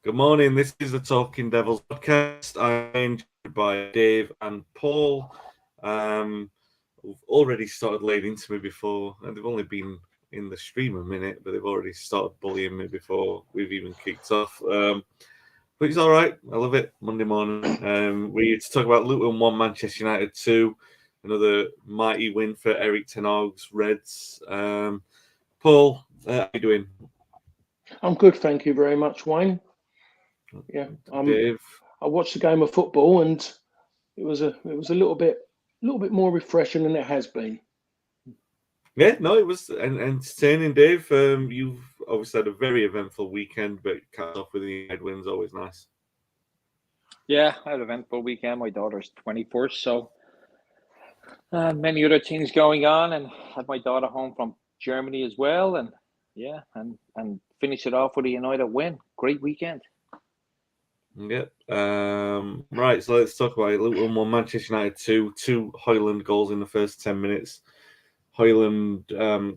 Good morning. This is the Talking Devils podcast. I'm joined by Dave and Paul. Who've already started laying into me before, and they've only been in the stream a minute, but they've already started bullying me before we've even kicked off. But it's all right. I love it. Monday morning. We're here to talk about Luton 1, Manchester United 2. Another mighty win for Eric Ten Hag's Reds. Paul, how are you doing? I'm good, thank you very much, Wayne. Yeah, Dave? I watched the game of football, and it was a little bit more refreshing than it has been. Yeah, no, it was entertaining, Dave. You've obviously had a very eventful weekend, but capped off with the United wins, always nice. Yeah, I had an eventful weekend. My daughter's 21st, so many other things going on, and had my daughter home from Germany as well, and yeah, and finish it off with a United win. Great weekend. Yeah. Right, so let's talk about it. Luton 1, Manchester United 2. Two Højlund goals in the first 10 minutes. Højlund,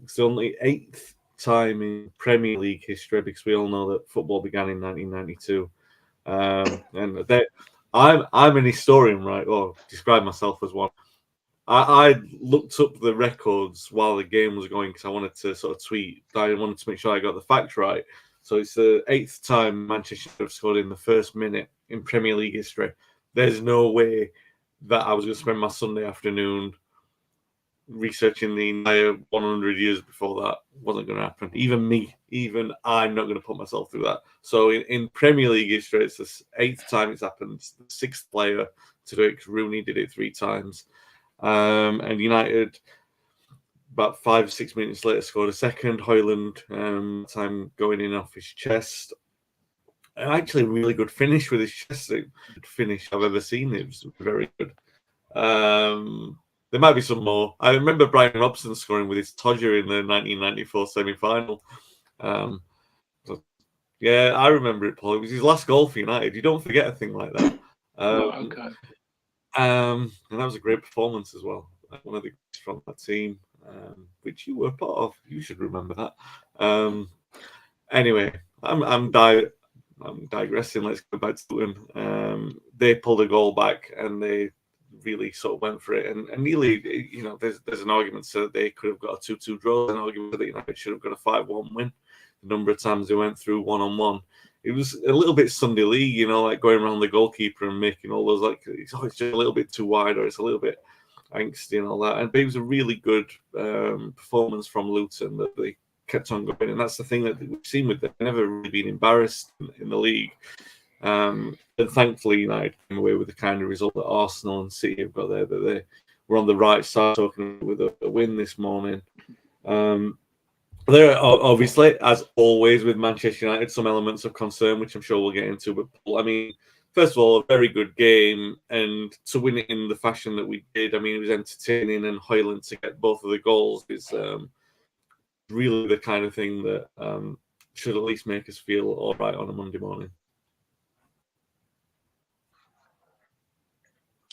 it's the only eighth time in Premier League history, because we all know that football began in 1992. And I'm an historian, right? Or describe myself as one. I looked up the records while the game was going because I wanted to sort of tweet. I wanted to make sure I got the facts right. So it's the eighth time Manchester United have scored in the first minute in Premier League history. There's no way that I was going to spend my Sunday afternoon researching the entire 100 years before that. Wasn't going to happen. Even I'm not going to put myself through that. So in Premier League history, it's the eighth time it's happened. It's the sixth player to do it, because Rooney did it 3 times. And United, about 5 or 6 minutes later, scored a second. Højlund, time going in off his chest. Actually, a really good finish with his chest. Good finish I've ever seen. It was very good. There might be some more. I remember Brian Robson scoring with his Todger in the 1994 semi-final. Yeah, I remember it, Paul. It was his last goal for United. You don't forget a thing like that. Okay. And that was a great performance as well. One of the guys from that team, which you were part of. You should remember that. Anyway, I'm digressing. Let's go back to Luton. They pulled a goal back, and they really sort of went for it. And nearly, there's an argument that they could have got a 2-2 draw. An argument that United should have got a 5-1 win. The number of times they went through one-on-one. It was a little bit Sunday league, like going around the goalkeeper and making all those, like, it's just a little bit too wide, or it's a little bit angsty and all that. But it was a really good performance from Luton that they kept on going. And that's the thing that we've seen with them. They've never really been embarrassed in the league. And thankfully, United came away with the kind of result that Arsenal and City have got there, that they were on the right side, talking with a win this morning. There are obviously, as always with Manchester United, some elements of concern, which I'm sure we'll get into. But I mean, first of all, a very good game, and to win it in the fashion that we did, I mean, it was entertaining, and Højlund to get both of the goals is really the kind of thing that should at least make us feel all right on a Monday morning.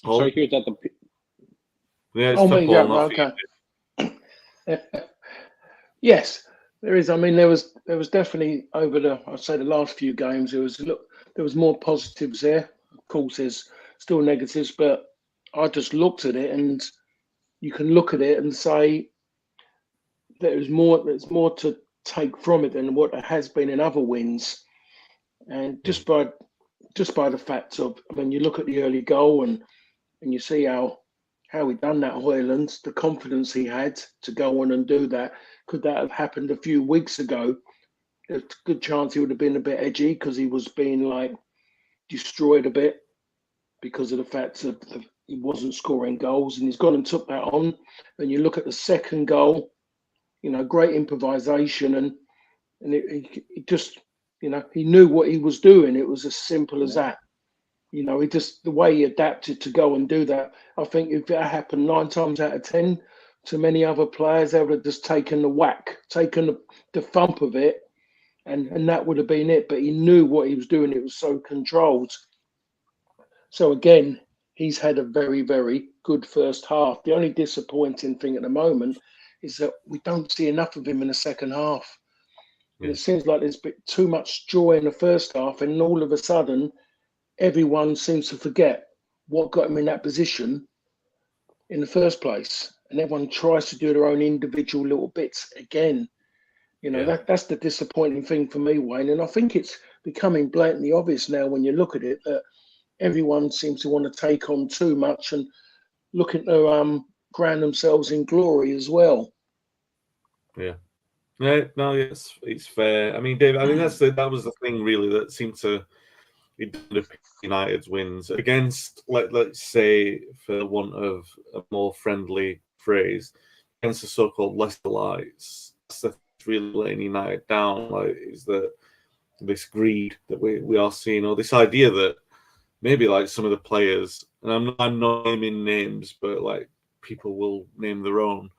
Paul? Sorry, here's that the. Yeah, it's for Paul, not for you. Okay. Yes, there is. I mean, there was definitely over the last few games, there was more positives there. Of course, there's still negatives, but I just looked at it, and you can look at it and say there's more to take from it than what has been in other wins. And just by the fact of, when you look at the early goal and you see how he done that, Højlund, the confidence he had to go on and do that. Could that have happened a few weeks ago? There's a good chance he would have been a bit edgy, because he was being like destroyed a bit because of the fact that he wasn't scoring goals, and he's gone and took that on. And you look at the second goal, great improvisation, and it just, he knew what he was doing. It was as simple as that. He just, the way he adapted to go and do that. I think if that happened 9 times out of 10 to many other players, they would have just taken the whack, taken the thump of it, and that would have been it. But he knew what he was doing. It was so controlled. So again, he's had a very, very good first half. The only disappointing thing at the moment is that we don't see enough of him in the second half. And it seems like there's been too much joy in the first half, and all of a sudden, everyone seems to forget what got him in that position in the first place. And everyone tries to do their own individual little bits again. That's the disappointing thing for me, Wayne. And I think it's becoming blatantly obvious now when you look at it that everyone seems to want to take on too much and looking to ground themselves in glory as well. Yeah. No, it's fair. I mean, Dave, I think that was the thing really that seemed to underpin United's wins against, let's say, for want of a more friendly phrase, against the so-called Leicester Lights. That's really letting United down. Like, is that this greed that we are seeing, or this idea that maybe like some of the players, and I'm not naming names, but like people will name their own.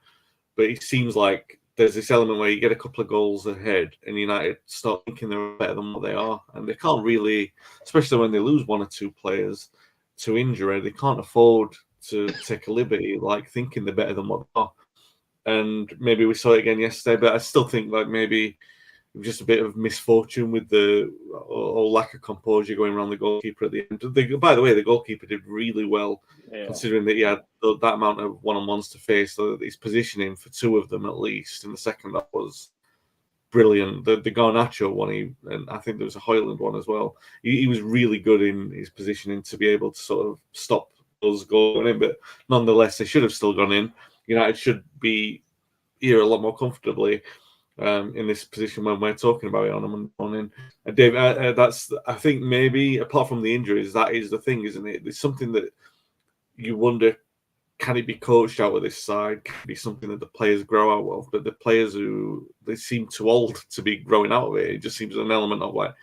But it seems like there's this element where you get a couple of goals ahead and United start thinking they're better than what they are. And they can't really, especially when they lose one or two players to injury, they can't afford to take a liberty, like thinking they're better than what they are. And maybe we saw it again yesterday, but I still think like maybe just a bit of misfortune with the or lack of composure going around the goalkeeper at the end. By the way, the goalkeeper did really well, considering that he had that amount of one-on-ones to face. So his positioning for two of them at least in the second, that was brilliant. The Garnacho one, and I think there was a Højlund one as well. He was really good in his positioning to be able to sort of stop those going in, but nonetheless, they should have still gone in. United should be here a lot more comfortably. In this position when we're talking about it on a Monday morning. Dave, that's, I think maybe apart from the injuries, that is the thing, isn't it? It's something that you wonder, can it be coached out of this side? Can it be something that the players grow out of? But the players they seem too old to be growing out of it. It just seems an element of like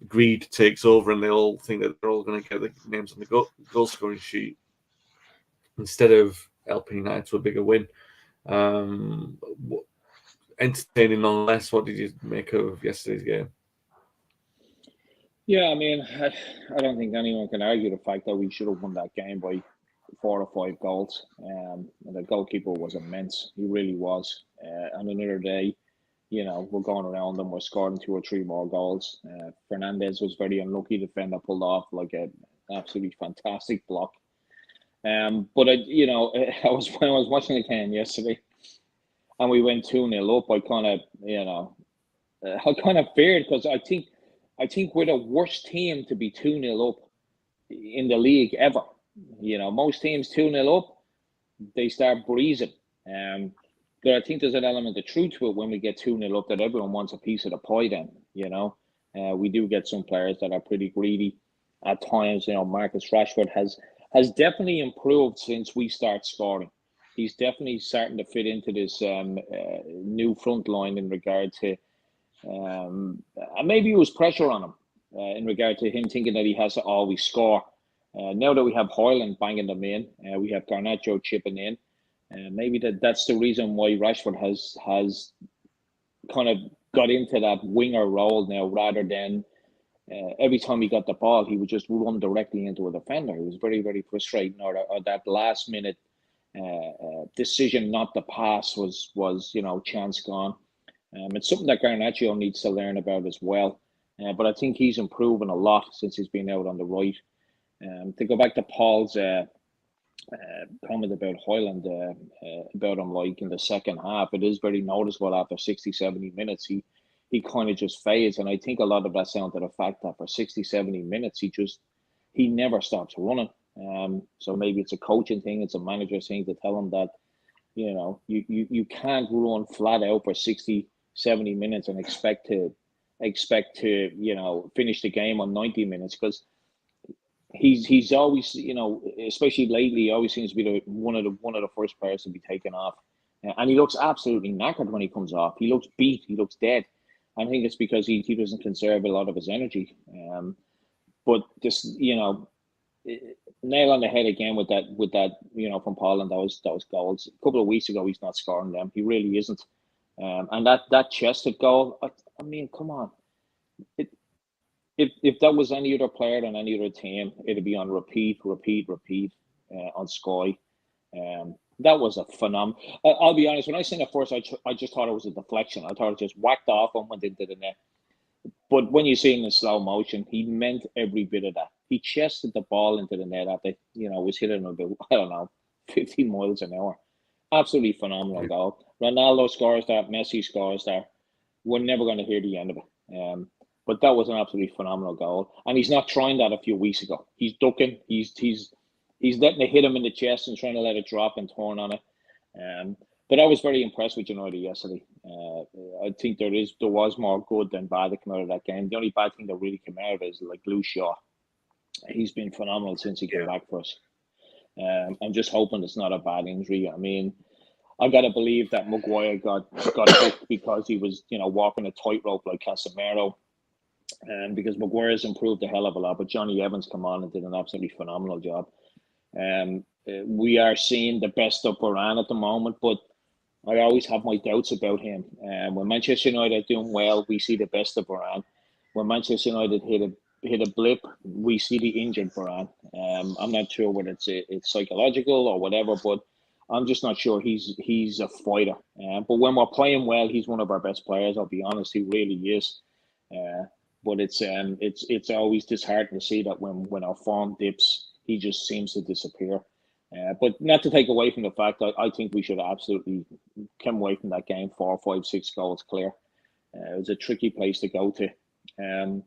greed takes over and they all think that they're all going to get the names on the goal scoring sheet instead of helping United to a bigger win. Entertaining nonetheless. What did you make of yesterday's game? Yeah, I mean, I don't think anyone can argue the fact that we should have won that game by 4 or 5 goals. And the goalkeeper was immense. He really was. And another day, we're going around and we're scoring 2 or 3 more goals. Fernandez was very unlucky. The defender pulled off like an absolutely fantastic block. But when I was watching the game yesterday, and we went 2-0 up, I kind of feared because I think we're the worst team to be 2-0 up in the league ever. Most teams 2-0 up, they start breezing. But I think there's an element of truth to it when we get 2-0 up that everyone wants a piece of the pie then, we do get some players that are pretty greedy at times. Marcus Rashford has definitely improved since we start scoring. He's definitely starting to fit into this new front line in regard to, and maybe it was pressure on him in regard to him thinking that he has to always score. Now that we have Højlund banging them in, we have Garnacho chipping in, maybe that's the reason why Rashford has kind of got into that winger role now rather than every time he got the ball, he would just run directly into a defender. It was very, very frustrating. Or that last minute decision not to pass was chance gone. It's something that Garnacho needs to learn about as well. But I think he's improving a lot since he's been out on the right. To go back to Paul's comment about Højlund, about him like in the second half, it is very noticeable after 60, 70 minutes. He kind of just fades. And I think a lot of that's down to the fact that for 60, 70 minutes, he never stops running. So maybe it's a coaching thing, it's a manager thing to tell him that, you can't run flat out for 60, 70 minutes and expect to finish the game on 90 minutes because he's always, especially lately, he always seems to be one of the first players to be taken off. And he looks absolutely knackered when he comes off. He looks beat, he looks dead. I think it's because he doesn't conserve a lot of his energy. But just, nail on the head again with that, from Paul and those goals. A couple of weeks ago, he's not scoring them. He really isn't. And that chested goal, I mean, come on. If that was any other player on any other team, it'd be on repeat on Sky. That was a phenomenal. I'll be honest. When I seen it first, I just thought it was a deflection. I thought it just whacked off and went into the net. But when you see it in slow motion, he meant every bit of that. He chested the ball into the net after, was hitting about, I don't know, 50 miles an hour. Absolutely phenomenal goal. Ronaldo scores that, Messi scores that. We're never going to hear the end of it. But that was an absolutely phenomenal goal. And he's not trying that a few weeks ago. He's ducking. He's letting it hit him in the chest and trying to let it drop and turn on it. But I was very impressed with United yesterday. I think there was more good than bad that came out of that game. The only bad thing that really came out of it is like Luke Shaw. He's been phenomenal since he came back for us. I'm just hoping it's not a bad injury. I mean, I gotta believe that Maguire got hooked because he was, walking a tightrope like Casemiro. Because Maguire's improved a hell of a lot, but Johnny Evans come on and did an absolutely phenomenal job. We are seeing the best of Varane at the moment, but I always have my doubts about him. When Manchester United are doing well, we see the best of Varane. When Manchester United hit a blip, we see the injured Varane. I'm not sure whether it's psychological or whatever, but I'm just not sure he's a fighter. But when we're playing well, he's one of our best players. I'll be honest, he really is. But it's always disheartening to see that when our form dips, he just seems to disappear. But not to take away from the fact that I think we should absolutely come away from that game 4, 5, 6 goals clear. It was a tricky place to go to. And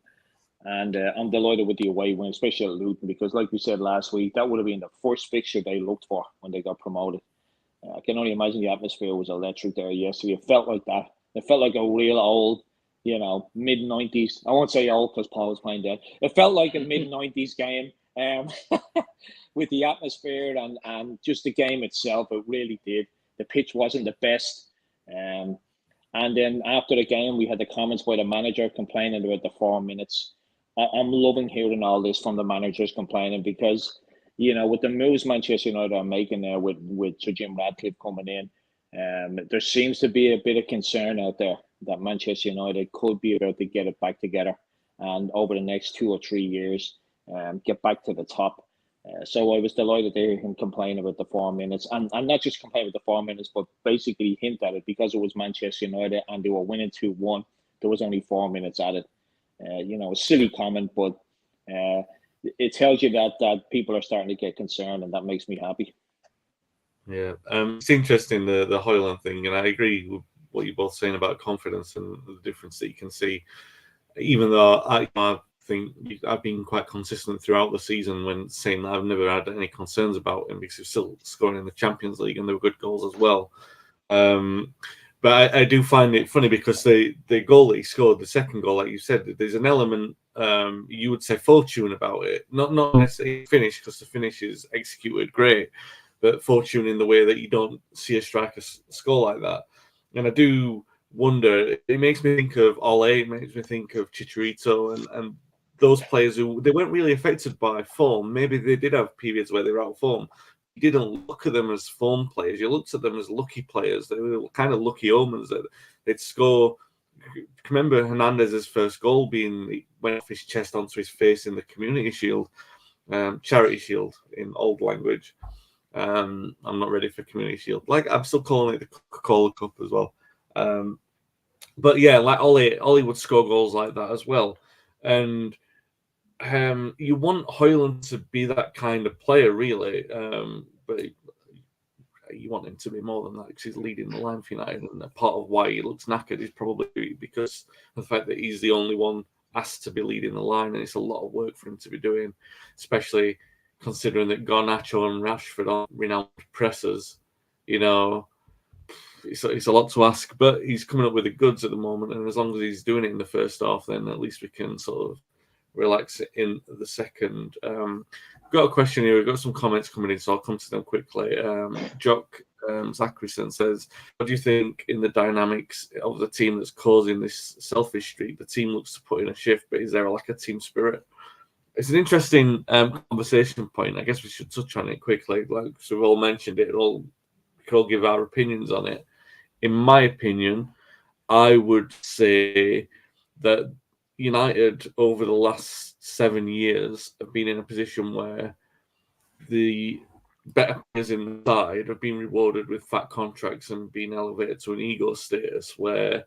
I'm delighted with the away win, especially at Luton, because like we said last week, that would have been the first fixture they looked for when they got promoted. I can only imagine the atmosphere was electric there yesterday. It felt like that. It felt like a real old, mid-90s. I won't say old because Paul was playing dead. It felt like a mid-90s game with the atmosphere and just the game itself. It really did. The pitch wasn't the best. And then after the game, we had the comments by the manager complaining about the 4 minutes. I'm loving hearing all this from the managers complaining because, with the moves Manchester United are making there with Sir Jim Ratcliffe coming in, there seems to be a bit of concern out there that Manchester United could be about to get it back together and over the next 2 or 3 years, get back to the top. So I was delighted to hear him complain about the 4 minutes and not just complain about the 4 minutes, but basically hint at it because it was Manchester United and they were winning 2-1. There was only 4 minutes at it. A silly comment, but it tells you that people are starting to get concerned, and that makes me happy. Yeah, it's interesting the Højlund thing, and I agree with what you're both saying about confidence and the difference that you can see. Even though I think I've been quite consistent throughout the season when saying that I've never had any concerns about him because he's still scoring in the Champions League and they were good goals as well. But I do find it funny because the goal that he scored, the second goal, like you said, there's an element you would say fortune about it. Not necessarily finish because the finish is executed great, but fortune in the way that you don't see a striker score like that. And I do wonder, it makes me think of Ole, it makes me think of Chicharito and those players who they weren't really affected by form. Maybe they did have periods where they were out of form. You didn't look at them as form players. You looked at them as lucky players. They were kind of lucky omens that they'd score. Remember Hernandez's first goal being went off his chest onto his face in the Community Shield, Charity Shield in old language. I'm not ready for Community Shield. Like I'm still calling it the Coca-Cola Cup as well. But yeah, like Ole would score goals like that as well, and you want Højlund to be that kind of player, really, but you want him to be more than that because he's leading the line for United, and a part of why he looks knackered is probably because of the fact that he's the only one asked to be leading the line, and it's a lot of work for him to be doing, especially considering that Garnacho and Rashford are renowned pressers. It's a lot to ask, but he's coming up with the goods at the moment, and as long as he's doing it in the first half, then at least we can sort of relax it in the second. Got a question here. We've got some comments coming in, so I'll come to them quickly. Jock Zacharison says, what do you think in the dynamics of the team that's causing this selfish streak? The team looks to put in a shift, but is there a lack of team spirit? It's an interesting conversation point. I guess we should touch on it quickly. Like, so we've all mentioned it. We can all give our opinions on it. In my opinion, I would say that United over the last 7 years have been in a position where the better players in the side have been rewarded with fat contracts and being elevated to an ego status where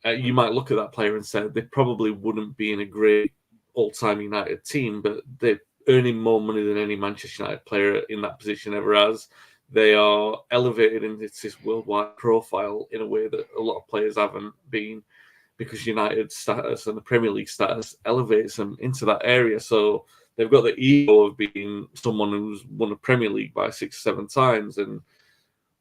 you might look at that player and say they probably wouldn't be in a great all-time United team, but they're earning more money than any Manchester United player in that position ever has. They are elevated into this worldwide profile in a way that a lot of players haven't been, because United's status and the Premier League status elevates them into that area. So they've got the ego of being someone who's won a Premier League by 6 or 7 times. And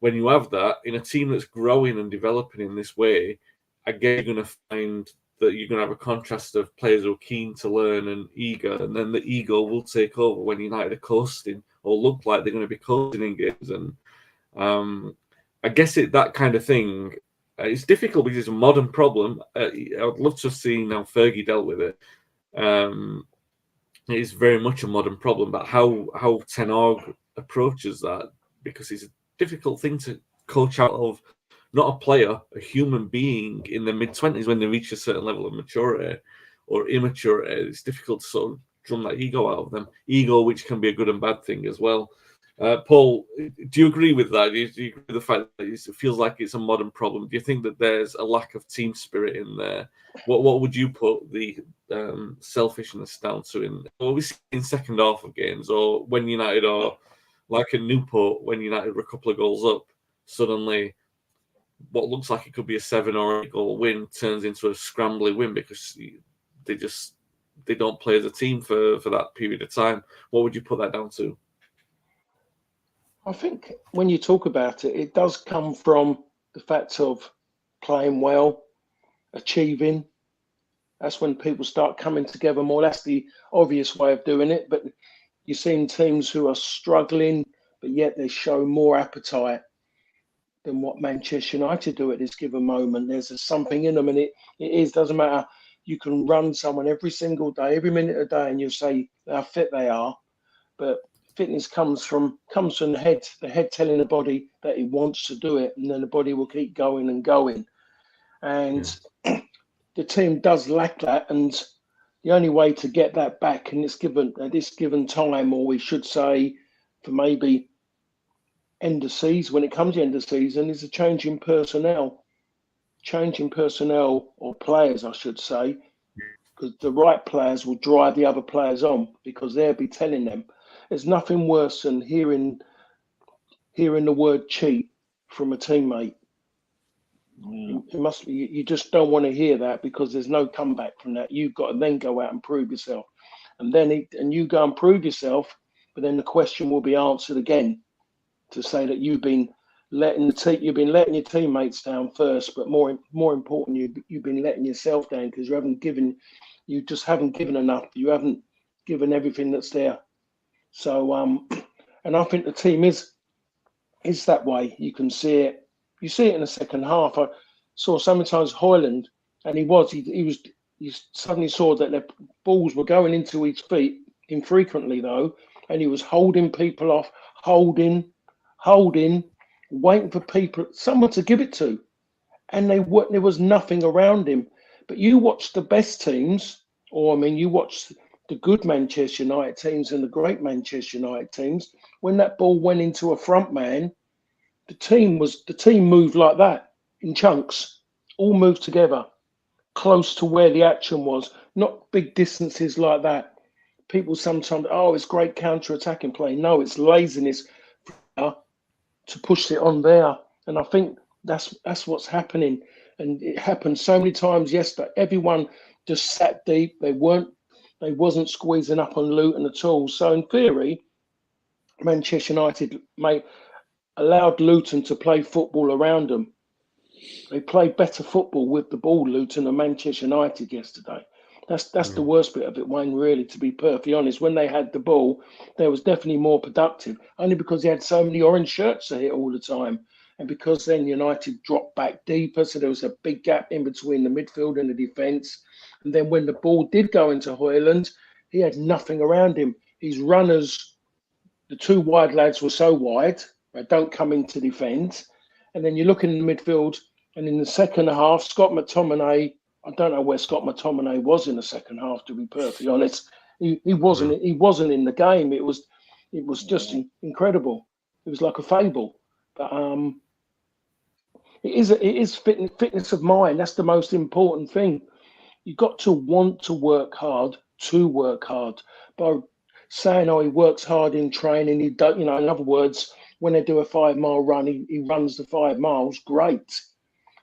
when you have that in a team that's growing and developing in this way, again, you're going to find that you're going to have a contrast of players who are keen to learn and eager, and then the ego will take over when United are coasting or look like they're going to be coasting in games. And I guess that kind of thing, it's difficult because it's a modern problem. I'd love to have seen how Fergie dealt with it. It is very much a modern problem, but how Ten Hag approaches that, because it's a difficult thing to coach out of not a player, a human being in their mid-20s when they reach a certain level of maturity or immaturity. It's difficult to sort of drum that ego out of them. Ego, which can be a good and bad thing as well. Paul, do you agree with that? Do you agree with the fact that it feels like it's a modern problem? Do you think that there's a lack of team spirit in there? What would you put the selfishness down to in? Well, we see in second half of games, or when United are like at Newport, when United were a couple of goals up, suddenly what looks like it could be a 7 or 8 goal win turns into a scrambly win because they don't play as a team for that period of time. What would you put that down to? I think when you talk about it, it does come from the fact of playing well, achieving. That's when people start coming together more. That's the obvious way of doing it. But you're seeing teams who are struggling, but yet they show more appetite than what Manchester United do at this given moment. There's something in them, and it doesn't matter. You can run someone every single day, every minute of the day, and you'll say how fit they are. But fitness comes from the head telling the body that it wants to do it, and then the body will keep going and going. And the team does lack that, and the only way to get that back at this given time, or we should say for maybe end of season, when it comes to end of season, is a change in personnel or players, I should say, because the right players will drive the other players on, because they'll be telling them. There's nothing worse than hearing the word cheat from a teammate. You just don't want to hear that, because there's no comeback from that. You've got to then go out and prove yourself, and you go and prove yourself, but then the question will be answered again to say that you've been letting your teammates down first, but more important, you've been letting yourself down because you just haven't given enough. You haven't given everything that's there. So and I think the team is that way. You can see it. You see it in the second half. I saw sometimes Højlund, and you suddenly saw that the balls were going into his feet infrequently though, and he was holding people off, holding, waiting for someone to give it to, and there was nothing around him. But you watch the best teams, you watch the good Manchester United teams and the great Manchester United teams. When that ball went into a front man, the team moved like that in chunks, all moved together, close to where the action was, not big distances like that. People sometimes, it's great counter-attacking play. No, it's laziness to push it on there. And I think that's what's happening. And it happened so many times yesterday. Everyone just sat deep. They wasn't squeezing up on Luton at all. So in theory, Manchester United allowed Luton to play football around them. They played better football with the ball, Luton, and Manchester United yesterday. That's the worst bit of it, Wayne, really, to be perfectly honest. When they had the ball, they was definitely more productive, only because they had so many orange shirts to hit all the time. And because then United dropped back deeper, so there was a big gap in between the midfield and the defence. And then when the ball did go into Højlund, he had nothing around him. His runners, the two wide lads were so wide, they don't come in to defend. And then you look in the midfield, and in the second half, Scott McTominay, I don't know where Scott McTominay was in the second half, to be perfectly honest. He wasn't in the game. It was It was just incredible. It was like a fable. But it is fitness of mind. That's the most important thing. You've got to want to work hard to work hard. By saying, oh, he works hard in training, he don't, in other words, when they do a 5 mile run, he runs the 5 miles, great.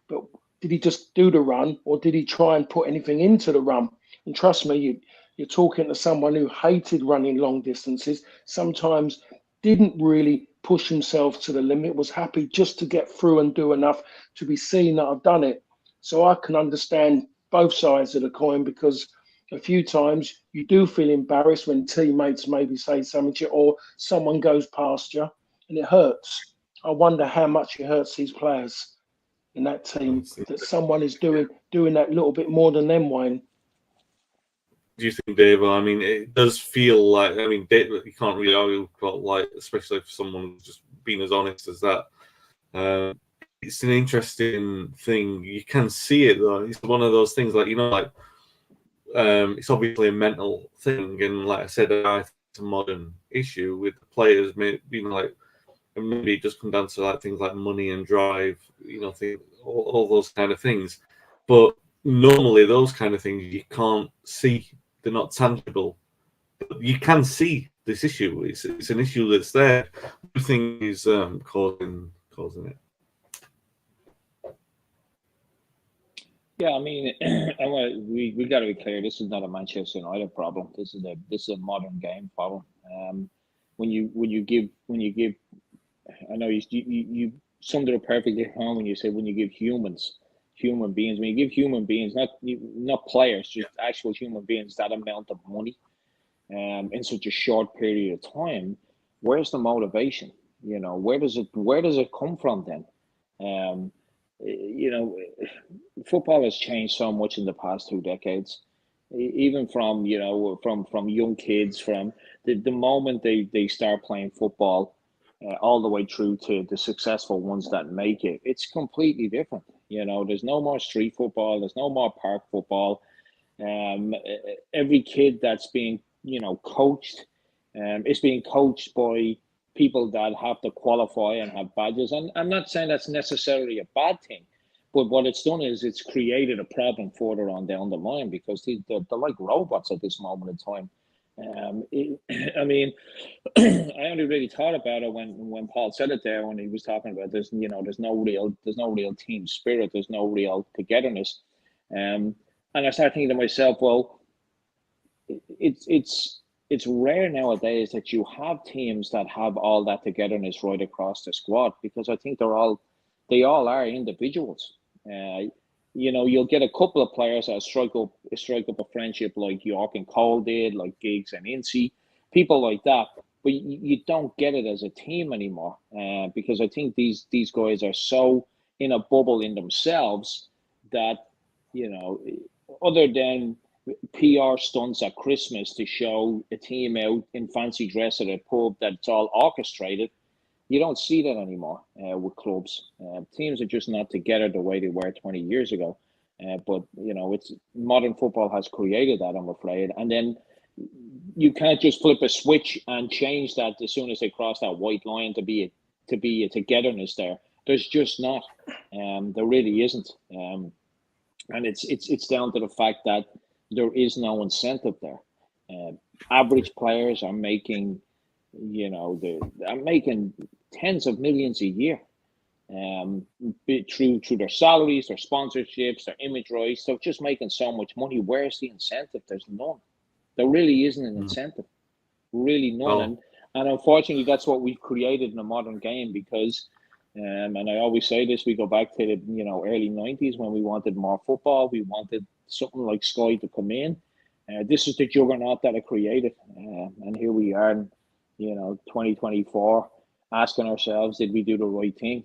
But did he just do the run, or did he try and put anything into the run? And trust me, you're talking to someone who hated running long distances, sometimes didn't really push himself to the limit, was happy just to get through and do enough to be seen that I've done it. So I can understand both sides of the coin, because a few times you do feel embarrassed when teammates maybe say something to you, or someone goes past you, and it hurts. I wonder how much it hurts these players in that team that someone is doing that little bit more than them, Wayne. Do you think, Dave? I mean, it does feel like, I mean, Dave, you can't really argue about, like, especially for someone who's just been as honest as that. It's an interesting thing. You can see it, though. It's one of those things, like, like, it's obviously a mental thing, and like I said, I think it's a modern issue with the players, being like, and maybe it just comes down to like things like money and drive, all those kind of things. But normally, those kind of things you can't see; they're not tangible. But you can see this issue. It's an issue that's there. Everything is causing it. Yeah, I mean, we got to be clear. This is not a Manchester United problem. This is a modern game problem. When you give, I know you summed it up perfectly home when you said when you give human beings, when you give human beings, not players, just actual human beings, that amount of money, in such a short period of time, where's the motivation? Where does it come from then? Football has changed so much in the past 2 decades, even from young kids, from the moment they start playing football, all the way through to the successful ones that make it. It's completely different. There's no more street football, there's no more park football. Every kid that's being coached, is being coached by people that have to qualify and have badges. And I'm not saying that's necessarily a bad thing, but what it's done is it's created a problem further on down the line, because they're like robots at this moment in time. I mean, I only really thought about it when Paul said it there, when he was talking about there's no real team spirit, there's no real togetherness. And I started thinking to myself, well, it's rare nowadays that you have teams that have all that togetherness right across the squad, because I think they all are individuals. You'll get a couple of players that strike up a friendship like York and Cole did, like Giggs and Ince, people like that. But you don't get it as a team anymore, because I think these guys are so in a bubble in themselves that, other than PR stunts at Christmas to show a team out in fancy dress at a pub that's all orchestrated, you don't see that anymore with clubs. Teams are just not together the way they were 20 years ago. But it's modern football has created that, I'm afraid. And then you can't just flip a switch and change that as soon as they cross that white line to be a togetherness there. There's just not. There really isn't. And it's down to the fact that there is no incentive there. Average players are making, they're making tens of millions a year, through their salaries, their sponsorships, their image rights. They're just making so much money. Where's the incentive? There's none. There really isn't an incentive. Really none. Oh. And unfortunately, that's what we've created in the modern game, because, and I always say this, we go back to the early 90s when we wanted more football. We wanted something like Sky to come in. This is the juggernaut that it created. And here we are in 2024, asking ourselves, did we do the right thing?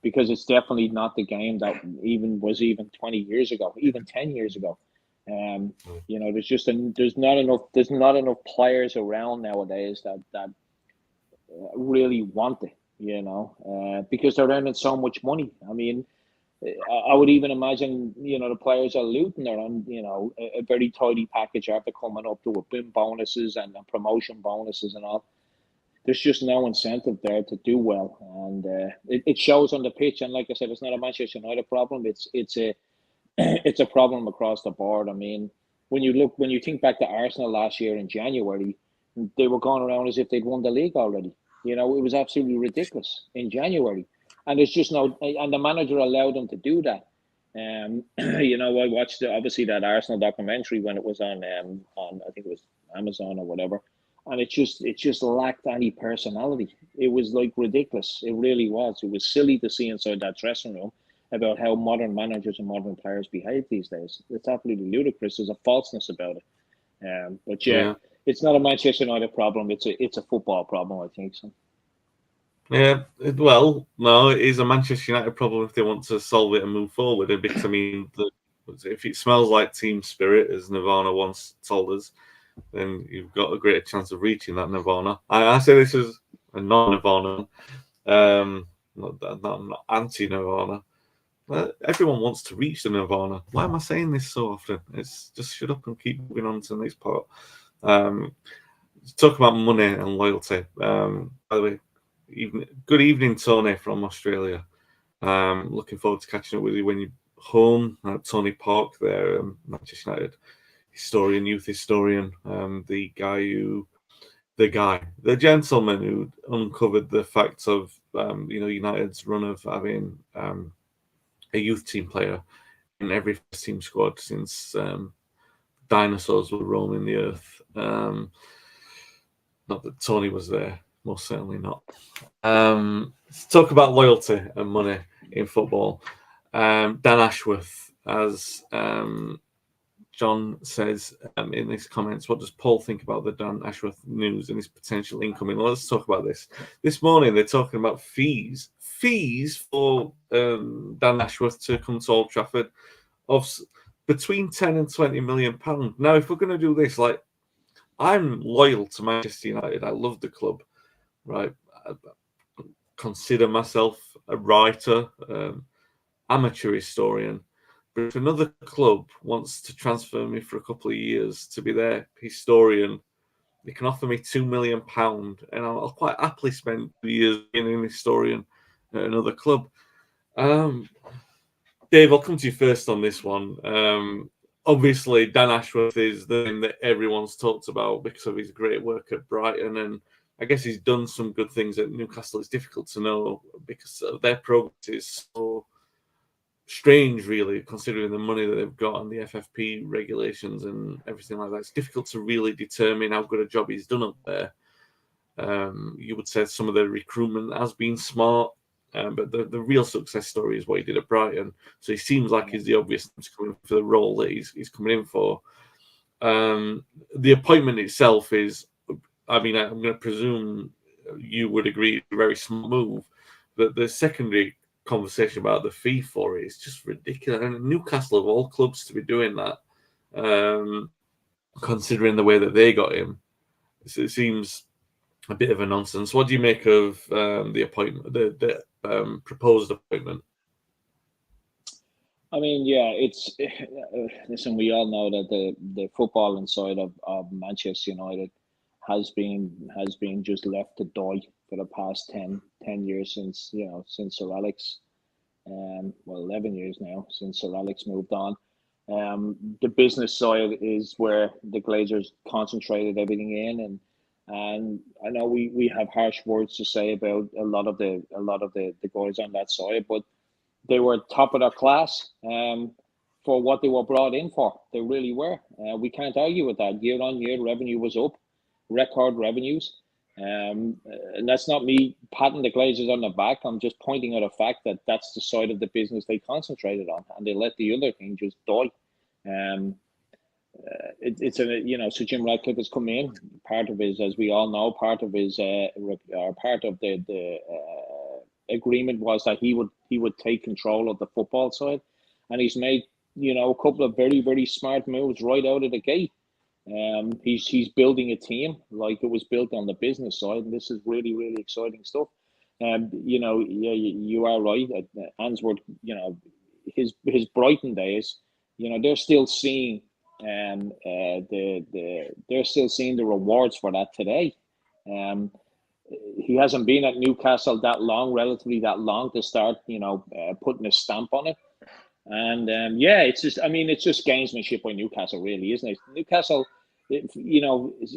Because it's definitely not the game that was 20 years ago, even 10 years ago. There's not enough players around nowadays that really want it, because they're earning so much money. I mean, I would even imagine, the players at Luton are on, a very tidy package after coming up to win bonuses and promotion bonuses and all. There's just no incentive there to do well, and it shows on the pitch. And like I said, it's not a Manchester United problem. It's a it's a problem across the board. I mean, when you think back to Arsenal last year in January, they were going around as if they'd won the league already. It was absolutely ridiculous in January, and there's just no. And the manager allowed them to do that. I watched obviously that Arsenal documentary when it was on I think it was Amazon or whatever, and it just lacked any personality. It was like ridiculous. It really was. It was silly to see inside that dressing room about how modern managers and modern players behave these days. It's absolutely ludicrous. There's a falseness about it. But yeah, it's not a Manchester United problem. It's a football problem, I think. So. Yeah, well, no, it is a Manchester United problem if they want to solve it and move forward. Because I mean, if it smells like team spirit, as Nirvana once told us, then you've got a greater chance of reaching that Nirvana. I say this as a non-Nirvana, not anti-Nirvana. Everyone wants to reach the Nirvana. Why am I saying this so often? It's just shut up and keep moving on to the next part. Talk about money and loyalty. By the way, good evening, Tony from Australia. Looking forward to catching up with you when you're home at Tony Park there, Manchester United youth historian, the gentleman who uncovered the facts of United's run of having a youth team player in every first team squad since dinosaurs were roaming the earth. Not that Tony was there, most certainly not. Let's talk about loyalty and money in football. Dan Ashworth, as John says in his comments, what does Paul think about the Dan Ashworth news and his potential incoming? Well, let's talk about this. This morning, they're talking about fees for Dan Ashworth to come to Old Trafford of between 10 and 20 million pounds. Now, if we're going to do this, like, I'm loyal to Manchester United. I love the club, right? I consider myself a writer, amateur historian. But if another club wants to transfer me for a couple of years to be their historian, they can offer me £2 million, and I'll quite happily spend 2 years being an historian at another club. Dave, I'll come to you first on this one. Obviously, Dan Ashworth is the name that everyone's talked about because of his great work at Brighton, and I guess he's done some good things at Newcastle. It's difficult to know because their progress is so strange, really, considering the money that they've got and the FFP regulations and everything like that. It's difficult to really determine how good a job he's done up there. You would say some of the recruitment has been smart, but the real success story is what he did at Brighton. So he seems like he's the obvious coming for the role that he's coming in for. The appointment itself is, I mean, I'm going to presume you would agree it's a very smart move, but the secondary conversation about the fee for it is just ridiculous. And Newcastle, of all clubs, to be doing that, considering the way that they got him, it seems a bit of a nonsense. What do you make of the appointment, the proposed appointment? I mean, yeah, it's listen. We all know that the football inside of Manchester United has been just left to die for the past 10 years since Sir Alex, 11 years now since Sir Alex moved on. The business side is where the Glazers concentrated everything in, and I know we have harsh words to say about a lot of the guys on that side, but they were top of their class for what they were brought in for. They really were. We can't argue with that. Year on year, revenue was up, record revenues. And that's not me patting the Glazers on the back. I'm just pointing out a fact that that's the side of the business they concentrated on, and they let the other thing just die. So Jim Radcliffe has come in. Part of his, as we all know, part of the agreement was that he would take control of the football side, and he's made a couple of very, very smart moves right out of the gate. He's building a team like it was built on the business side, and this is really, really exciting stuff. You are right. Answorth, his Brighton days, they're still seeing they're still seeing the rewards for that today. He hasn't been at Newcastle relatively that long to start, putting a stamp on it. And it's just gamesmanship by Newcastle, really, isn't it? Newcastle,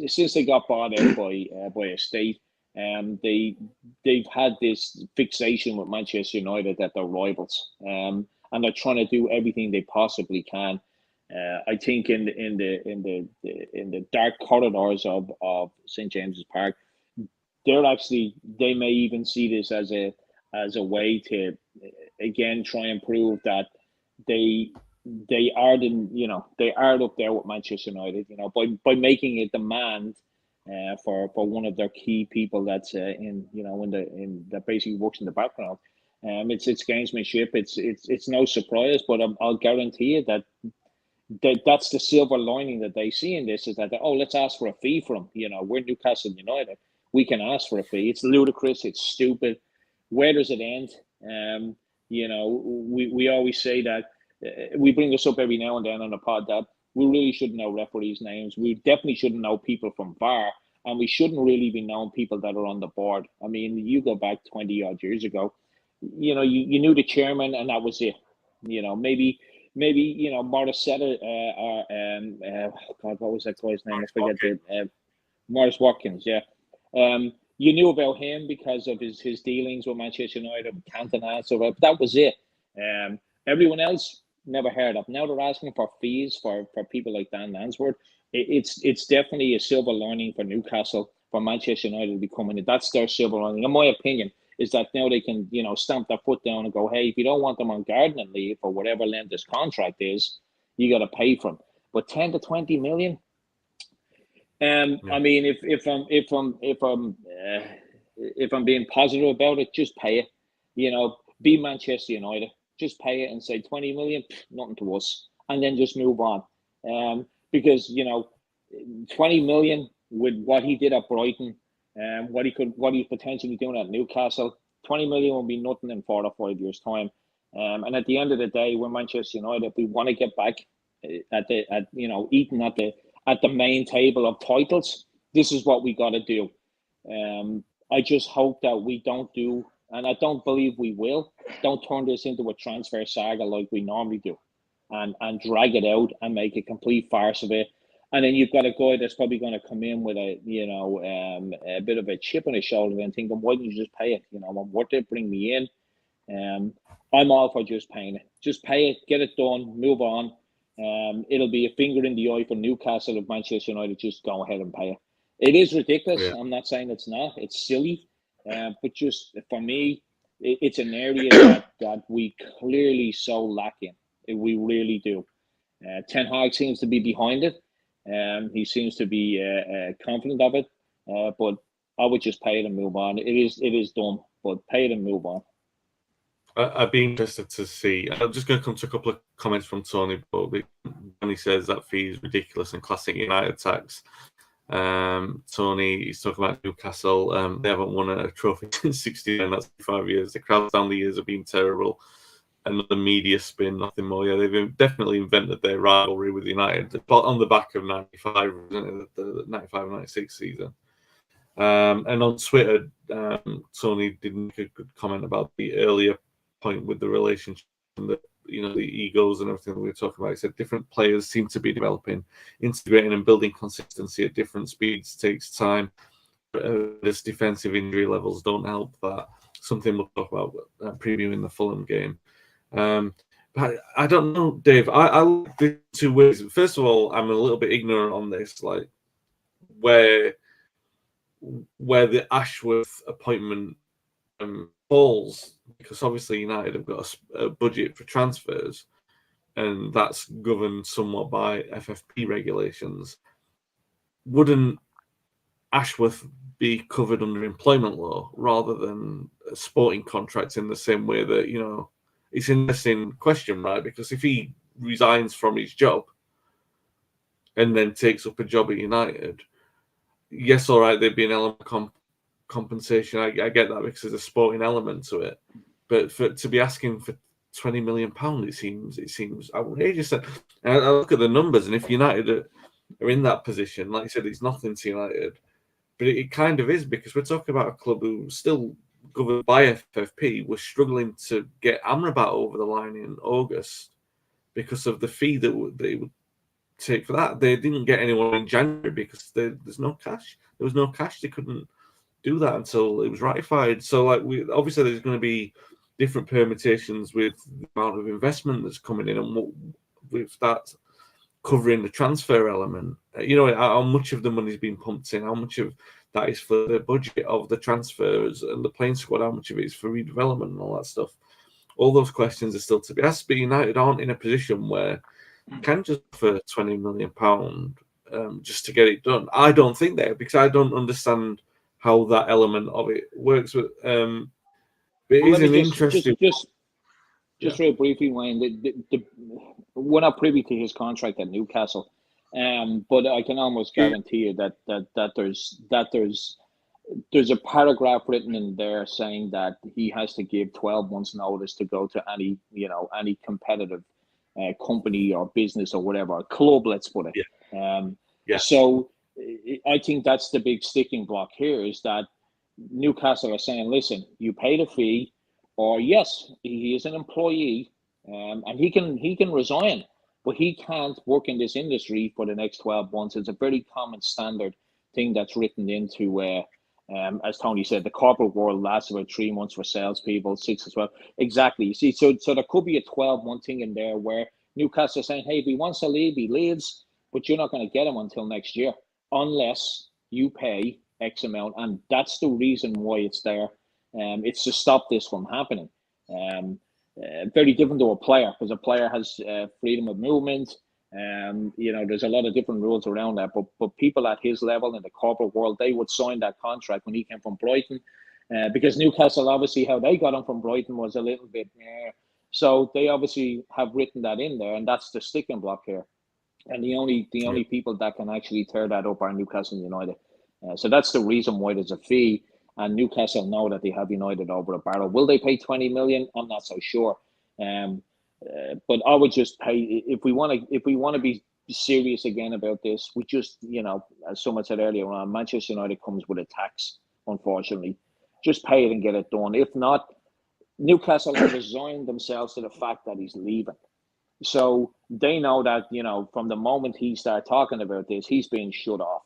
since they got bought out by a state, they've had this fixation with Manchester United that they're rivals, and they're trying to do everything they possibly can. I think in the dark corridors of St James's Park, they may even see this as a way to again try and prove that they are up there with Manchester United, by making a demand for one of their key people that's that basically works in the background. It's gamesmanship. It's no surprise, but I'll guarantee you that's the silver lining that they see in this, is that let's ask for a fee from him. We're Newcastle United. We can ask for a fee. It's ludicrous. It's stupid. Where does it end? We always say that we bring this up every now and then on the pod that we really shouldn't know referees' names. We definitely shouldn't know people from VAR, and we shouldn't really be knowing people that are on the board. I mean, you go back 20 odd years ago, you knew the chairman, and that was it. Maybe Morissette what was that guy's name? I forget it. Morris Watkins, yeah. You knew about him because of his dealings with Manchester United, Cantona, so but that was it. Everyone else never heard of. Now they're asking for fees for people like Dan Lansford. It's definitely a silver lining for Newcastle, for Manchester United to be coming in. That's their silver lining, in my opinion, is that now they can stamp their foot down and go, hey, if you don't want them on gardening leave or whatever length this contract is, you got to pay for them. But 10 to 20 million. I mean, if I'm being positive about it, just pay it. Be Manchester United. Just pay it and say 20 million, nothing to us, and then just move on. Because 20 million with what he did at Brighton, what he's potentially doing at Newcastle, 20 million will be nothing in 4 or 5 years' time. And at the end of the day, we're Manchester United. We want to get back eating at the main table of titles. This is what we got to do. I just hope that we don't do, and I don't believe we will, don't turn this into a transfer saga like we normally do, and drag it out and make a complete farce of it. And then you've got a guy that's probably going to come in with a bit of a chip on his shoulder and thinking, why didn't you just pay it? I'm worth it, bring me in. I'm all for just paying it. Just pay it, get it done, move on. It'll be a finger in the eye for Newcastle if Manchester United just go ahead and pay it. It is ridiculous. Yeah. I'm not saying it's not. It's silly. But just for me, it's an area that we clearly so lack in. We really do. Ten Hag seems to be behind it. He seems to be confident of it. But I would just pay it and move on. It is dumb, but pay it and move on. I'd be interested to see. I'm just going to come to a couple of comments from Tony, but when he says that fee is ridiculous and classic United tax. Tony, he's talking about Newcastle. They haven't won a trophy since 69. That's 5 years. The crowds down the years have been terrible. Another media spin, nothing more. Yeah, they've definitely invented their rivalry with United, but on the back of 95, the 95-96 season. And on Twitter, Tony did make a good comment about the earlier point with the relationship and the egos and everything that we were talking about. He said different players seem to be developing, integrating and building consistency at different speeds takes time. This defensive injury levels don't help that. Something we'll talk about previewing the Fulham game. But I don't know, Dave. I like the two ways. First of all, I'm a little bit ignorant on this, like where the Ashworth appointment falls, because obviously United have got a budget for transfers, and that's governed somewhat by FFP regulations. Wouldn't Ashworth be covered under employment law rather than sporting contracts in the same way that, it's an interesting question, right? Because if he resigns from his job and then takes up a job at United, yes, all right, there'd be an element of compensation. I get that because there's a sporting element to it. But to be asking for £20 million. It seems outrageous. And I look at the numbers, and if United are in that position, like I said, it's nothing to United, but it kind of is, because we're talking about a club who still governed by FFP was struggling to get Amrabat over the line in August because of the fee that they would take for that. They didn't get anyone in January because there's no cash. There was no cash. They couldn't do that until it was ratified. So, like, obviously there's going to be different permutations with the amount of investment that's coming in, and what with that covering the transfer element. How much of the money's been pumped in, how much of that is for the budget of the transfers and the playing squad, how much of it is for redevelopment and all that stuff. All those questions are still to be asked, but United aren't in a position where you can just for £20 million just to get it done. I don't think they, because I don't understand how that element of it works. But it is an interesting. Just very briefly, Wayne. We're not privy to his contract at Newcastle, but I can almost guarantee you that there's a paragraph written in there saying that he has to give 12 months notice to go to any competitive company or business or whatever, club, let's put it. So I think that's the big sticking block here, is that Newcastle are saying, listen, you pay the fee, or yes, he is an employee, and he can resign, but he can't work in this industry for the next 12 months. It's a very common standard thing that's written into, as Tony said, the corporate world lasts about 3 months for salespeople, 6 as well. Exactly. You see, so there could be a 12-month thing in there where Newcastle is saying, hey, if he wants to leave, he leaves, but you're not going to get him until next year unless you pay X amount, and that's the reason why it's there. It's to stop this from happening. Very different to a player, because a player has freedom of movement. There's a lot of different rules around that. But people at his level in the corporate world, they would sign that contract when he came from Brighton, because Newcastle, obviously, how they got him from Brighton was a little bit. So they obviously have written that in there, and that's the sticking block here. And the only people that can actually tear that up are Newcastle United. So that's the reason why there's a fee. And Newcastle know that they have United over a barrel. Will they pay 20 million? I'm not so sure. But I would just pay, if we want to be serious again about this. We just, as someone said earlier on, Manchester United comes with a tax, unfortunately. Just pay it and get it done. If not, Newcastle have resigned themselves to the fact that he's leaving. So they know that, from the moment he started talking about this, he's being shut off,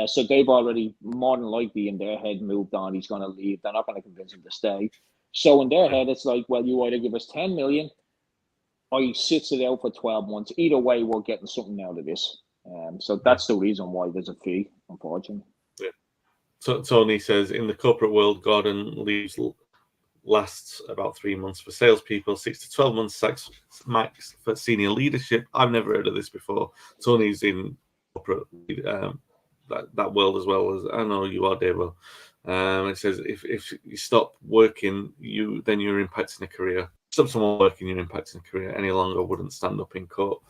So they've already, more than likely, in their head, moved on. He's going to leave. They're not going to convince him to stay. So in their head, it's like, well, you either give us 10 million or he sits it out for 12 months. Either way, we're getting something out of this. So that's the reason why there's a fee, unfortunately. Yeah. So Tony says, in the corporate world, Gordon leaves lasts about 3 months for salespeople, 6 to 12 months max for senior leadership. I've never heard of this before. Tony's in corporate that world as well, as I know you are, Dave. It says if you stop working, then you're impacting a career. Stop someone working, you're impacting a career. Any longer wouldn't stand up in court.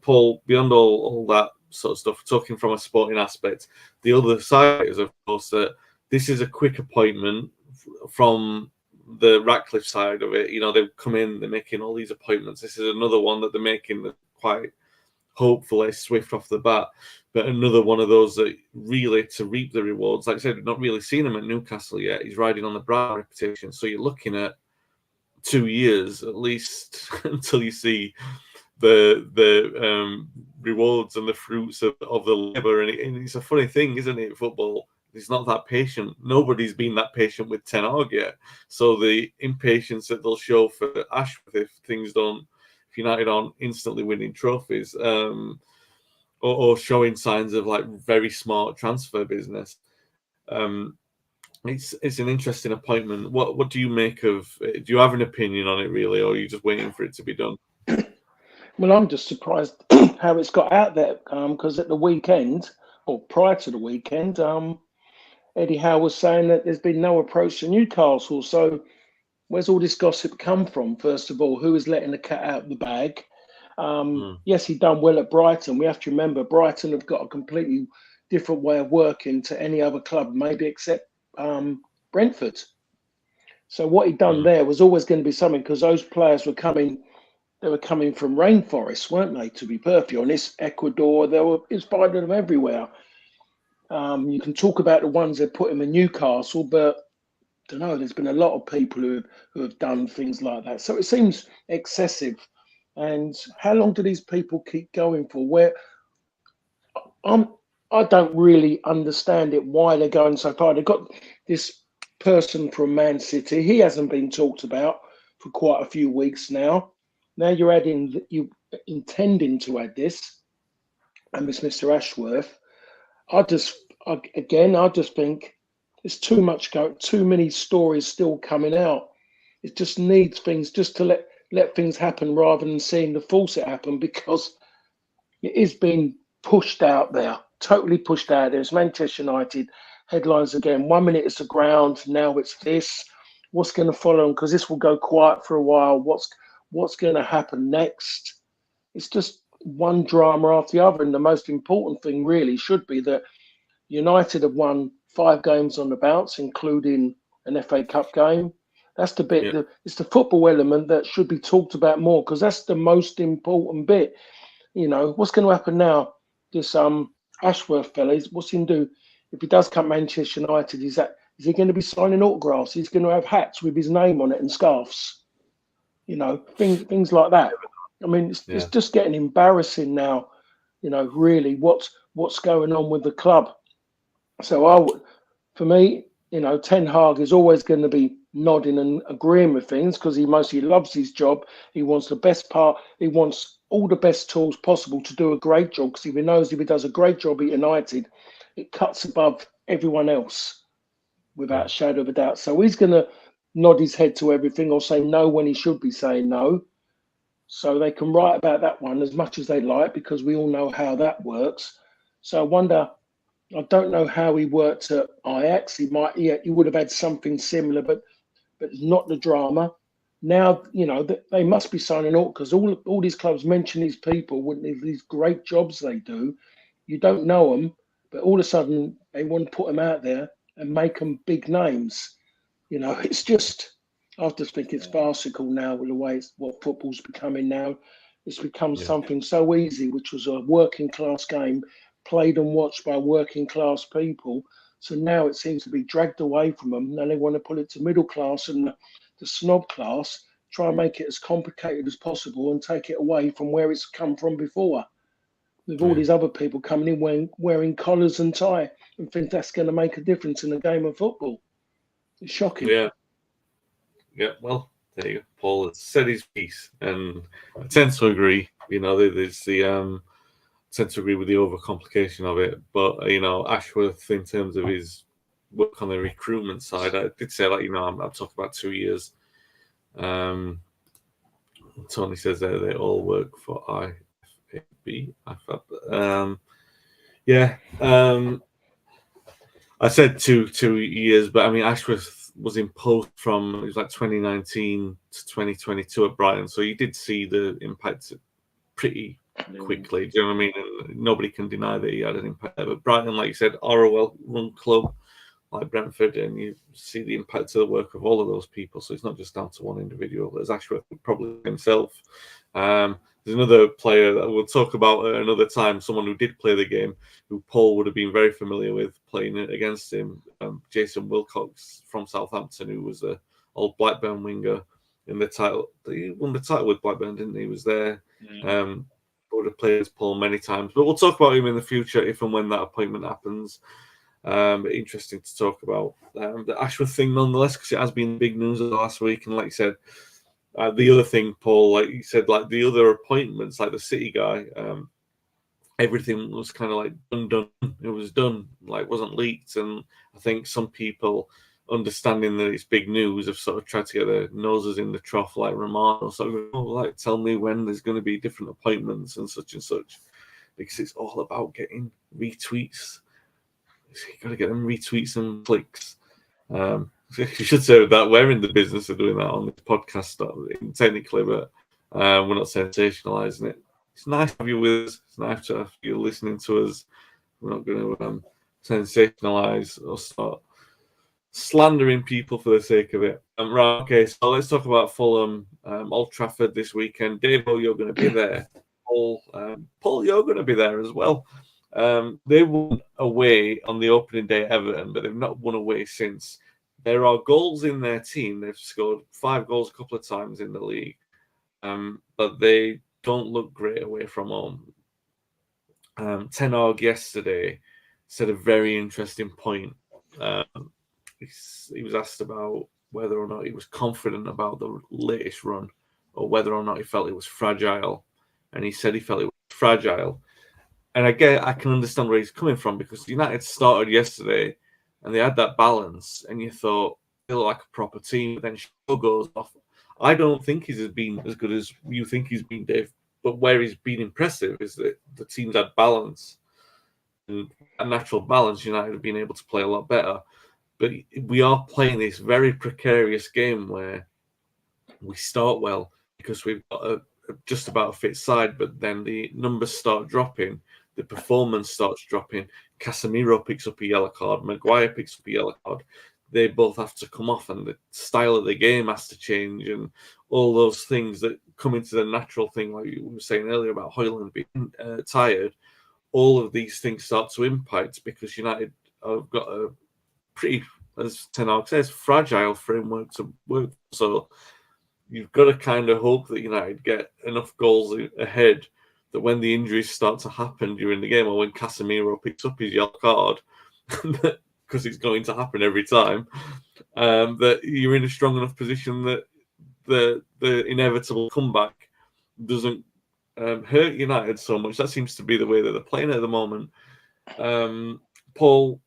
Paul, beyond all that sort of stuff, talking from a sporting aspect, the other side is, of course, that this is a quick appointment from the Ratcliffe side of it. They've come in, they're making all these appointments. This is another one that they're making quite hopefully swift off the bat, but another one of those that really to reap the rewards. Like I said, we've not really seen him at Newcastle yet. He's riding on the brand reputation. So you're looking at 2 years at least until you see the rewards and the fruits of the labour. And it's a funny thing, isn't it? Football, it's not that patient. Nobody's been that patient with Ten Hag yet. So the impatience that they'll show for Ashworth if United aren't instantly winning trophies, or showing signs of like very smart transfer business. It's an interesting appointment. What do you make of it? Do you have an opinion on it really, or are you just waiting for it to be done? Well, I'm just surprised how it's got out there, because at the weekend, or prior to the weekend, Eddie Howe was saying that there's been no approach to Newcastle. So where's all this gossip come from? First of all, who is letting the cat out of the bag? Yes, he done well at Brighton. We have to remember Brighton have got a completely different way of working to any other club, maybe except Brentford. So what he done there was always going to be something, because those players were coming. They were coming from rainforests, weren't they? To be perfectly honest, Ecuador, it's finding them everywhere. You can talk about the ones that put him in Newcastle, but I don't know. There's been a lot of people who have done things like that. So it seems excessive. And how long do these people keep going for? I don't really understand it, why they're going so far. They've got this person from Man City. He hasn't been talked about for quite a few weeks now. Now you're intending to add this, and it's Mr. Ashworth. I just think there's too many stories still coming out. It just needs things just to let things happen rather than seeing the force it happen, because it is being pushed out there, totally pushed out there. It's Manchester United headlines again. 1 minute it's the ground, now it's this. What's going to follow? Because this will go quiet for a while. What's going to happen next? It's just one drama after the other. And the most important thing really should be that United have won 5 games on the bounce, including an FA Cup game. That's the bit. Yeah. It's the football element that should be talked about more, because that's the most important bit. You know, what's going to happen now? This Ashworth fella, what's he going to do if he does come Manchester United? Is he going to be signing autographs? He's going to have hats with his name on it and scarves. You know, things like that. I mean, it's just getting embarrassing now. You know, really, what's going on with the club? So for me, you know, Ten Hag is always going to be nodding and agreeing with things, because he mostly loves his job. He wants the best part. He wants all the best tools possible to do a great job, because he knows if he does a great job at United, it cuts above everyone else without a shadow of a doubt. So he's going to nod his head to everything or say no when he should be saying no. So they can write about that one as much as they like, because we all know how that works. So I don't know how he worked at Ajax. He would have had something similar, but not the drama. Now, you know, they must be signing out, because all these clubs mention these people with these great jobs they do. You don't know them, but all of a sudden they want to put them out there and make them big names. You know, it's just, I just think it's farcical now with the way what football's becoming now. It's become something so easy, which was a working class game played and watched by working class people. So now it seems to be dragged away from them. Now they want to put it to middle class and the snob class, try and make it as complicated as possible and take it away from where it's come from before. With all these other people coming in wearing collars and tie, and think that's going to make a difference in the game of football. It's shocking. Yeah. Well, there you go. Paul has said his piece, and I tend to agree. You know, there's tend to agree with the overcomplication of it. But you know, Ashworth, in terms of his work on the recruitment side, I did say, like, you know, I'm talking about 2 years. Tony says they all work for IFAB. I said two years, but I mean, Ashworth was in post from, it was like 2019 to 2022 at Brighton, so you did see the impact pretty quickly. Do you know what I mean? And nobody can deny that he had an impact there. But Brighton, like you said, are a well-run club like Brentford, and you see the impact of the work of all of those people. So it's not just down to one individual. There's Ashworth probably himself. There's another player that we'll talk about at another time, someone who did play the game, who Paul would have been very familiar with playing against him, Jason Wilcox from Southampton, who was an old Blackburn winger in the title. He won the title with Blackburn, didn't he? He was there. Would have played as Paul many times. But we'll talk about him in the future if and when that appointment happens. Interesting to talk about the Ashworth thing nonetheless, because it has been big news of the last week. And like you said, the other thing, Paul, like you said, like the other appointments, like the City guy, everything was kind of like done. It was done, like wasn't leaked. And I think some people, understanding that it's big news, have sort of tried to get their noses in the trough, like Romano. So, like, tell me when there's going to be different appointments and such, because it's all about getting retweets. You got to get them retweets and clicks. You should say that we're in the business of doing that on this podcast, technically, but we're not sensationalizing it. It's nice to have you with us. It's nice to have you listening to us. We're not going to sensationalize or start slandering people for the sake of it. Right, okay, so let's talk about Fulham, Old Trafford this weekend. Dave, you're going to be there. Paul, you're going to be there as well. They won away on the opening day at Everton, but they've not won away since. There are goals in their team. They've scored 5 goals a couple of times in the league, but they don't look great away from home. Ten Hag yesterday said a very interesting point. He was asked about whether or not he was confident about the latest run or whether or not he felt it was fragile. And he said he felt it was fragile. And I can understand where he's coming from, because United started yesterday and they had that balance and you thought they look like a proper team, but then Shaw goes off. I don't think he's been as good as you think he's been, Dave, but where he's been impressive is that the team's had balance. And a natural balance, United have been able to play a lot better. But we are playing this very precarious game where we start well because we've got just about a fit side, but then the numbers start dropping, the performance starts dropping. Casemiro picks up a yellow card, Maguire picks up a yellow card. They both have to come off, and the style of the game has to change, and all those things that come into the natural thing, like you were saying earlier about Højlund being tired. All of these things start to impact because United have got a pretty, as Ten Hag says, fragile framework to work. So you've got to kind of hope that United get enough goals ahead that when the injuries start to happen during the game, or when Casemiro picks up his yellow card, because it's going to happen every time, that you're in a strong enough position that the inevitable comeback doesn't hurt United so much. That seems to be the way that they're playing at the moment. Paul,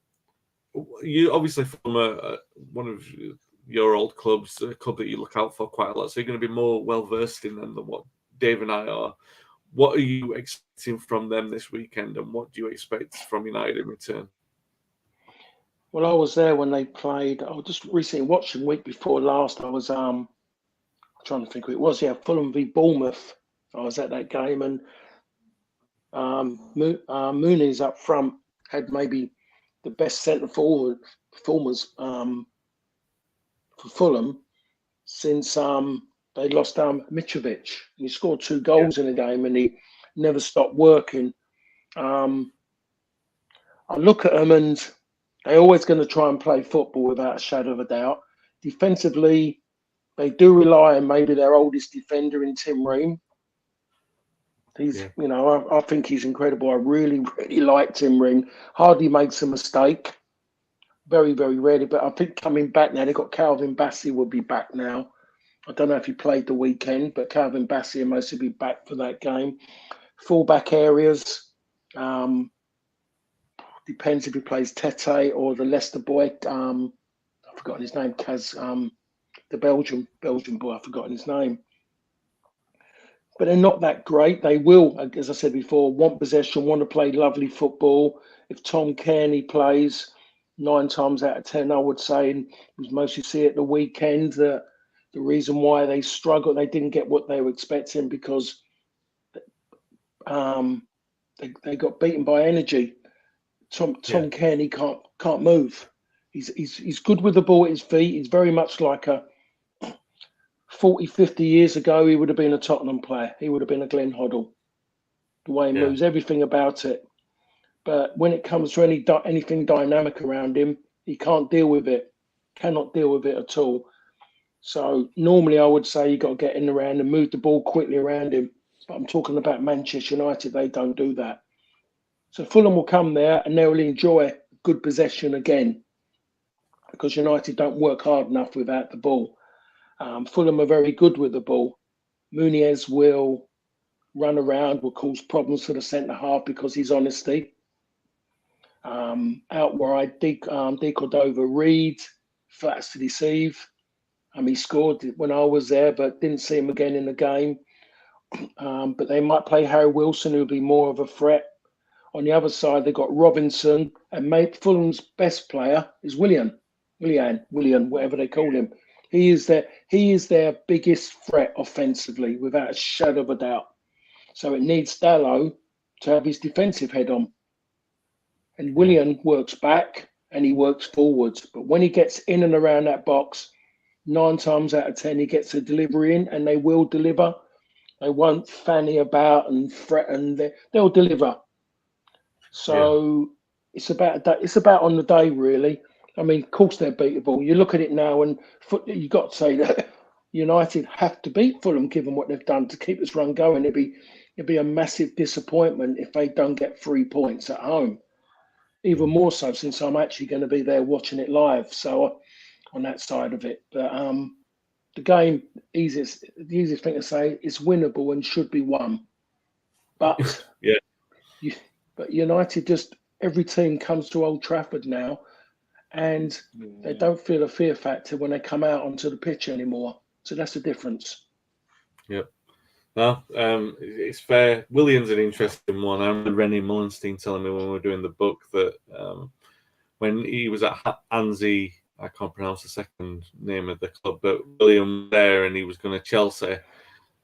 you obviously from one of your old clubs, a club that you look out for quite a lot, so you're going to be more well versed in them than what Dave and I are. What are you expecting from them this weekend, and what do you expect from United in return? Well, I was there when they played. I was just recently watching week before last. I was trying to think who it was. Yeah, Fulham v Bournemouth. I was at that game, and Mooney's up front had maybe the best centre forward performers for Fulham since they lost Mitrovic. He scored 2 goals in a game, and he never stopped working. I look at them, and they're always going to try and play football without a shadow of a doubt. Defensively, they do rely on maybe their oldest defender in Tim Ream. He's, I think he's incredible. I really, really like Tim Ream. Hardly makes a mistake. Very, very rarely. But I think coming back now, they've got Calvin Bassey will be back now. I don't know if he played the weekend, but Calvin Bassey will mostly be back for that game. Fullback areas. Depends if he plays Tete or the Leicester boy. I've forgotten his name. The Belgian boy. I've forgotten his name. But they're not that great. They will, as I said before, want possession, want to play lovely football. If Tom Kearney plays 9 times out of 10, I would say, and we mostly see it the weekend, that the reason why they struggled, they didn't get what they were expecting because they got beaten by energy. Tom Kearney can't move. He's good with the ball at his feet. He's very much like a 40, 50 years ago, he would have been a Tottenham player. He would have been a Glenn Hoddle. The way he moves, everything about it. But when it comes to anything dynamic around him, he can't deal with it. Cannot deal with it at all. So normally I would say you got to get in around and move the ball quickly around him. But I'm talking about Manchester United. They don't do that. So Fulham will come there and they will enjoy good possession again because United don't work hard enough without the ball. Fulham are very good with the ball. Muniz will run around, will cause problems for the centre-half because he's honesty. Out wide, De Cordova Reed, flats to deceive. He scored when I was there, but didn't see him again in the game. But they might play Harry Wilson, who'll be more of a threat. On the other side, they've got Robinson, and Fulham's best player is Willian, whatever they call him. He is their biggest threat offensively, without a shadow of a doubt. So it needs Dalot to have his defensive head on. And Willian works back and he works forwards. But when he gets in and around that box, 9 times out of 10, he gets a delivery in, and they will deliver. They won't fanny about and threaten. They'll deliver. So it's about that. It's about on the day, really. I mean, of course they're beatable. You look at it now, and you got to say that United have to beat Fulham, given what they've done to keep this run going. It'd be a massive disappointment if they don't get 3 points at home. Even more so since I'm actually going to be there watching it live. So on that side of it, but the game, the easiest thing to say, is winnable and should be won. But but United, just every team comes to Old Trafford now, and they don't feel a fear factor when they come out onto the pitch anymore. So that's the difference. Yep. No, it's fair. William's an interesting one. I remember Rennie Mullenstein telling me when we were doing the book that when he was at Anzi, I can't pronounce the second name of the club, but William was there and he was going to Chelsea,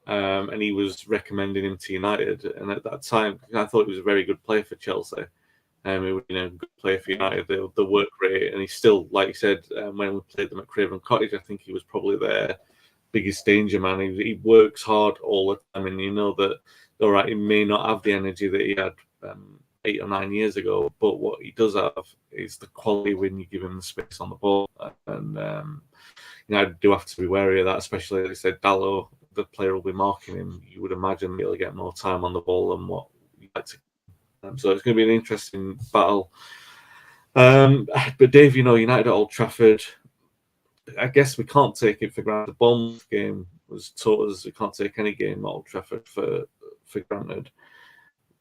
and he was recommending him to United. And at that time, I thought he was a very good player for Chelsea. He was, a good player for United. The work rate, and he's still, like you said, when we played them at Craven Cottage, I think he was probably their biggest danger man. He works hard all the time, and you know that, all right, he may not have the energy that he had 8 or 9 years ago, but what he does have is the quality when you give him the space on the ball. And I do have to be wary of that, especially, like I said, Dalot, the player will be marking him. You would imagine he'll get more time on the ball than what you like to. So it's going to be an interesting battle. But Dave, United at Old Trafford, I guess we can't take it for granted. The Bournemouth game was taught us we can't take any game at Old Trafford for granted.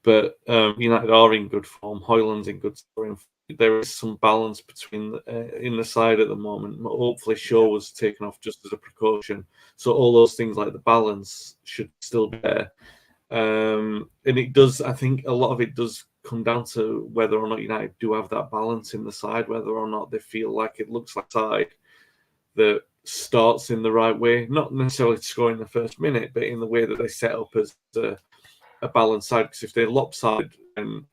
But United are in good form. Højlund's in good form. There is some balance between in the side at the moment. Hopefully, Shaw was taken off just as a precaution. So all those things like the balance should still be there. And it does. I think a lot of it does come down to whether or not United do have that balance in the side, whether or not they feel like it looks like a side that starts in the right way, not necessarily scoring the first minute, but in the way that they set up as a balanced side. Because if they're lopsided, and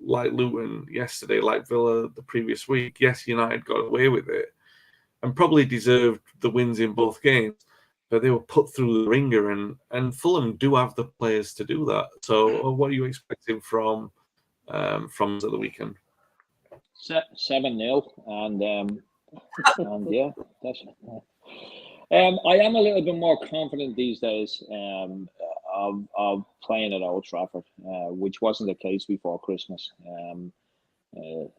like Luton yesterday, like Villa the previous week, yes, United got away with it and probably deserved the wins in both games, but they were put through the ringer, and Fulham do have the players to do that. So what are you expecting from the weekend? 7-0, and yeah, that's. I am a little bit more confident these days of playing at Old Trafford, which wasn't the case before Christmas.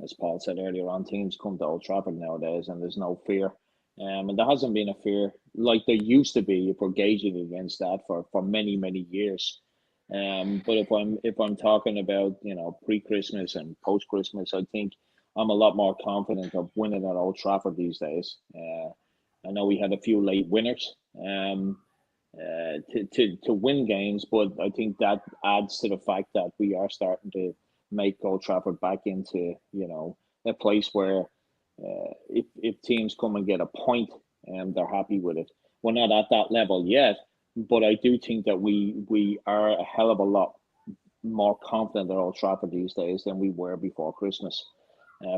As Paul said earlier on, teams come to Old Trafford nowadays, and there's no fear. And there hasn't been a fear like there used to be if we're gauging against that for many, many years. But if I'm talking about pre-Christmas and post-Christmas, I think I'm a lot more confident of winning at Old Trafford these days. I know we had a few late winners to win games, but I think that adds to the fact that we are starting to make Old Trafford back into a place where if teams come and get a point, they're happy with it. We're not at that level yet, but I do think that we are a hell of a lot more confident at Old Trafford these days than we were before Christmas.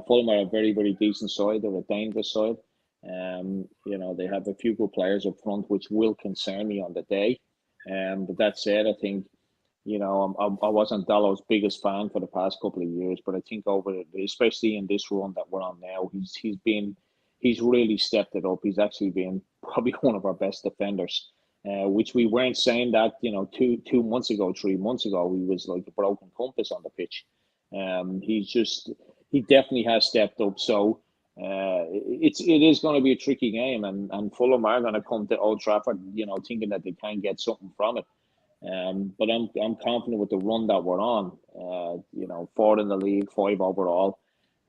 Fulham are a very, very decent side. They're a dangerous side. They have a few good players up front, which will concern me on the day. But that said, I think I wasn't Dalot's biggest fan for the past couple of years, but I think especially in this run that we're on now, he's really stepped it up. He's actually been probably one of our best defenders, which we weren't saying that 2 months ago, 3 months ago. He was like a broken compass on the pitch. He definitely has stepped up. So it is going to be a tricky game, and Fulham are going to come to Old Trafford, thinking that they can get something from it. But I'm confident with the run that we're on. 4th in the league, 5 overall,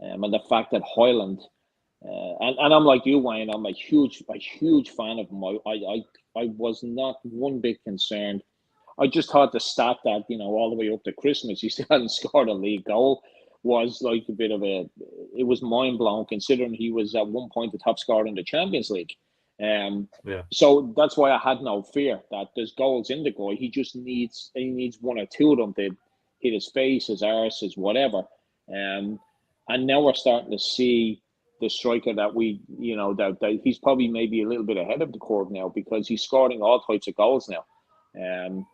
and the fact that Højlund, and I'm like you, Wayne. I'm a huge fan of him. I was not one bit concerned. I just thought the stat that all the way up to Christmas he still hadn't scored a league goal was like a bit of it was mind blowing considering he was at one point the top scorer in the Champions League. So that's why I had no fear that there's goals in the guy. He needs 1 or 2 of them to hit his face, his arse, his whatever. And now we're starting to see the striker that we, that he's probably maybe a little bit ahead of the curve now, because he's scoring all types of goals now.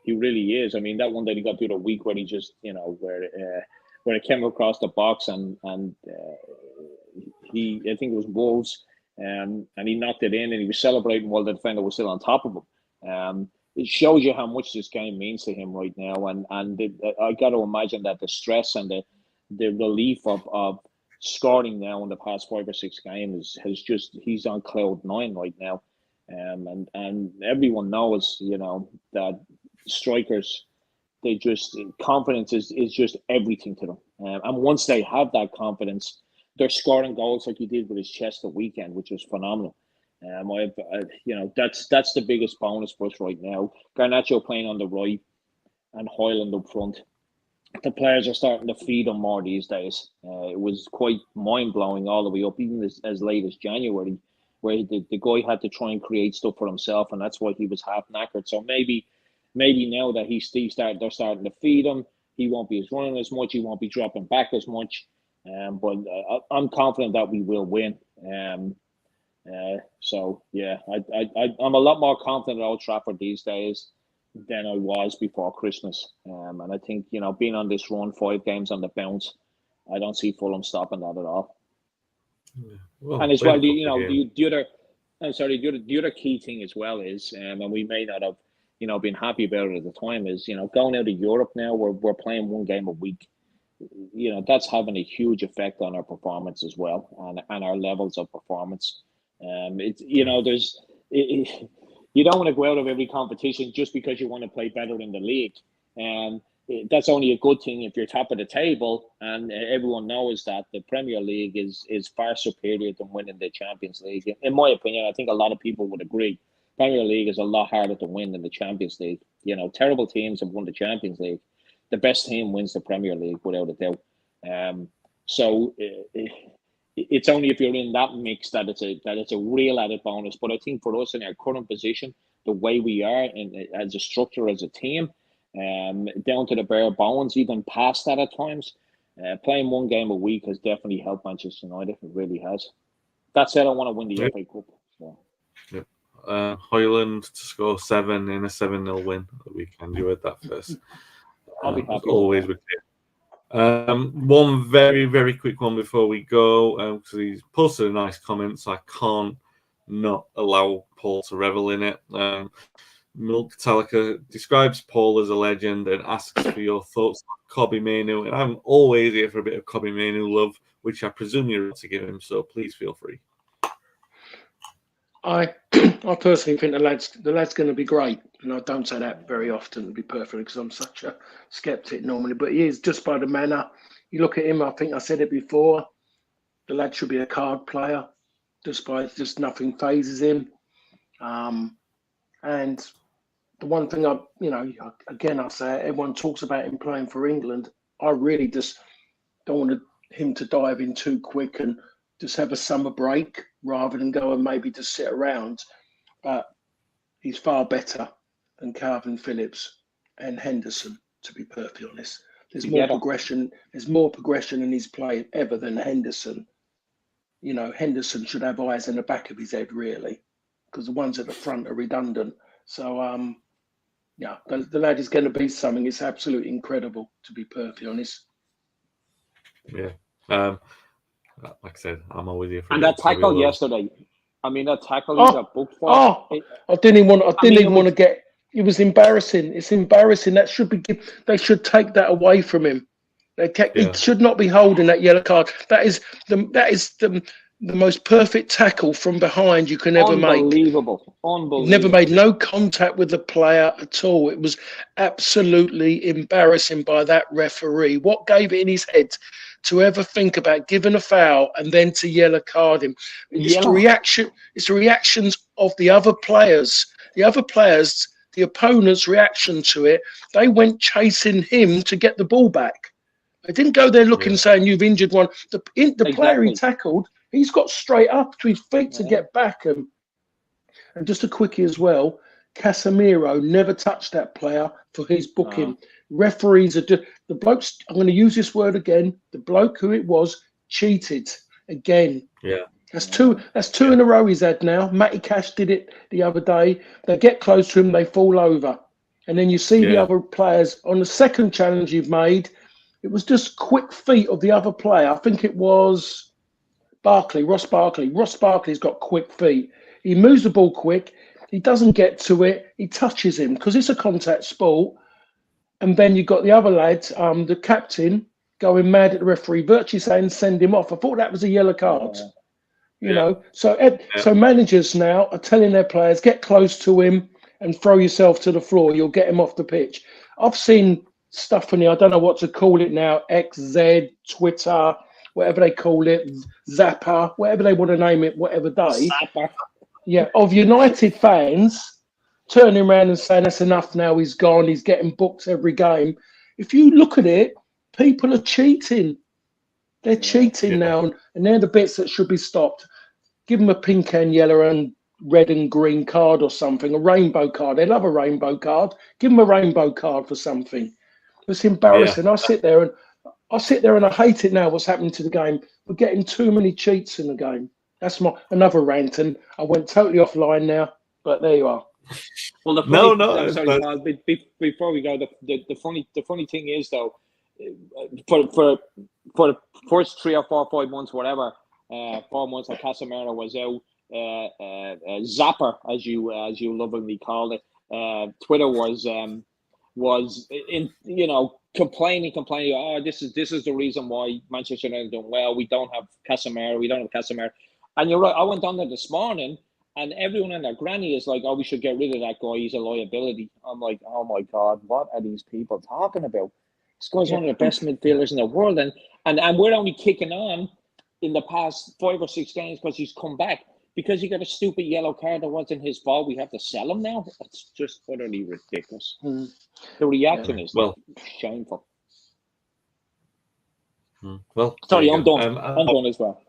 He really is. I mean, that one that he got through the week where he just, where it came across the box and I think it was Wolves, and he knocked it in, and he was celebrating while the defender was still on top of him. It shows you how much this game means to him right now, and I got to imagine that the stress and the relief of scoring now in the past 5 or 6 games he's on cloud 9 right now, and everyone knows that strikers, they just, confidence is just everything to them, and once they have that confidence, they're scoring goals like he did with his chest the weekend, which was phenomenal. That's the biggest bonus for us right now. Garnacho playing on the right and Hoyland up front. The players are starting to feed him more these days. It was quite mind-blowing all the way up, even as late as January, where the guy had to try and create stuff for himself, and that's why he was half knackered. So maybe now that they're starting to feed him, he won't be running as much, he won't be dropping back as much. But I'm confident that we will win. So yeah, I'm a lot more confident at Old Trafford these days than I was before Christmas. And I think, being on this run, 5 games on the bounce, I don't see Fulham stopping that at all. Yeah. Well, and as well, the other key thing as well is, and we may not have, been happy about it at the time, is, going out of Europe now, we're playing 1 game a week. That's having a huge effect on our performance as well, and our levels of performance. You don't want to go out of every competition just because you want to play better in the league. And that's only a good thing if you're top of the table, and everyone knows that the Premier League is far superior than winning the Champions League. In my opinion, I think a lot of people would agree. Premier League is a lot harder to win than the Champions League. Terrible teams have won the Champions League. The best team wins the Premier League without a doubt. So it's only if you're in that mix that it's a real added bonus. But I think for us in our current position, the way we are as a structure, as a team, down to the bare bones, even past that at times, playing 1 game a week has definitely helped Manchester United. It really has. That said, I want to win the FA Cup. So. Yep. Hoyland to score 7 in a 7-0 win at the weekend. You heard that first. I'll be happy. Always with you. One very, very quick one before we go, because he's posted a nice comment, so I can't not allow Paul to revel in it. Milk Metallica describes Paul as a legend and asks for your thoughts on Kobbie Mainoo, and I'm always here for a bit of Kobbie Mainoo love, which I presume you're able to give him, so please feel free. I personally think the lad's going to be great, and I don't say that very often, to be perfect, because I'm such a skeptic normally. But he is, just by the manner. You look at him, I think I said it before, the lad should be a card player, just nothing phases him. And the one thing I say, everyone talks about him playing for England. I really just don't want him to dive in too quick and just have a summer break rather than go and maybe just sit around. But he's far better than Calvin Phillips and Henderson, to be perfectly honest. There's more progression. There's more progression in his play ever than Henderson. Henderson should have eyes in the back of his head, really, because the ones at the front are redundant. So, the lad is going to be something. It's absolutely incredible, to be perfectly honest. Yeah. Like I said, I'm always here for. And that tackle yesterday. I mean, that tackle he got booked for. I didn't even want to get. It was embarrassing. It's embarrassing. That should be. They should take that away from him. He should not be holding that yellow card. That is the most perfect tackle from behind you can ever make. Unbelievable. Never made no contact with the player at all. It was absolutely embarrassing by that referee. What gave it in his head to ever think about giving a foul and then to yellow card him? It's the reaction. It's the reactions of the other players. The opponent's reaction to it. They went chasing him to get the ball back. They didn't go there looking, saying you've injured one. The player he tackled, he's got straight up to his feet to get back. And just a quickie as well, Casemiro never touched that player for his booking. Referees are the blokes. I'm going to use this word again. The bloke who it was cheated again. Yeah. That's two. That's two in a row he's had now. Matty Cash did it the other day. They get close to him, they fall over, and then you see the other players on the second challenge you've made. It was just quick feet of the other player. I think it was Ross Barkley. Ross Barkley's got quick feet. He moves the ball quick. He doesn't get to it. He touches him because it's a contact sport. And then you've got the other lads, the captain, going mad at the referee, virtually saying send him off. I thought that was a yellow card. You know, so managers now are telling their players, get close to him and throw yourself to the floor. You'll get him off the pitch. I've seen stuff in here, I don't know what to call it now, XZ, Twitter, whatever they call it, Zapper, whatever they want to name it, whatever day. Zapper. Yeah, of United fans turning around and saying that's enough now, he's gone, he's getting booked every game. If you look at it, people are cheating. They're cheating now, and they're the bits that should be stopped. Give them a pink and yellow and red and green card or something, a rainbow card. They love a rainbow card. Give them a rainbow card for something. It's embarrassing. I sit there and I hate it now. What's happening to the game? We're getting too many cheats in the game. That's another rant, and I went totally offline now. But there you are. Well, I'm sorry, Paul, before we go, the funny thing is though, for the first 3 or 4 or 5 months, whatever, 4 months that Casemiro was out, Zapper, as you lovingly called it, Twitter was in, complaining. Oh, this is the reason why Manchester United doing well. We don't have Casemiro. And you're right. I went on there this morning, and everyone and their granny is like, "Oh, we should get rid of that guy. He's a liability." I'm like, "Oh my God, what are these people talking about? This guy's one of the best midfielders in the world, and we're only kicking on in the past 5 or 6 games because he's come back because he got a stupid yellow card that wasn't his fault. We have to sell him now. It's just utterly ridiculous. The reaction is shameful." Well, sorry, I'm done. I'm done as well.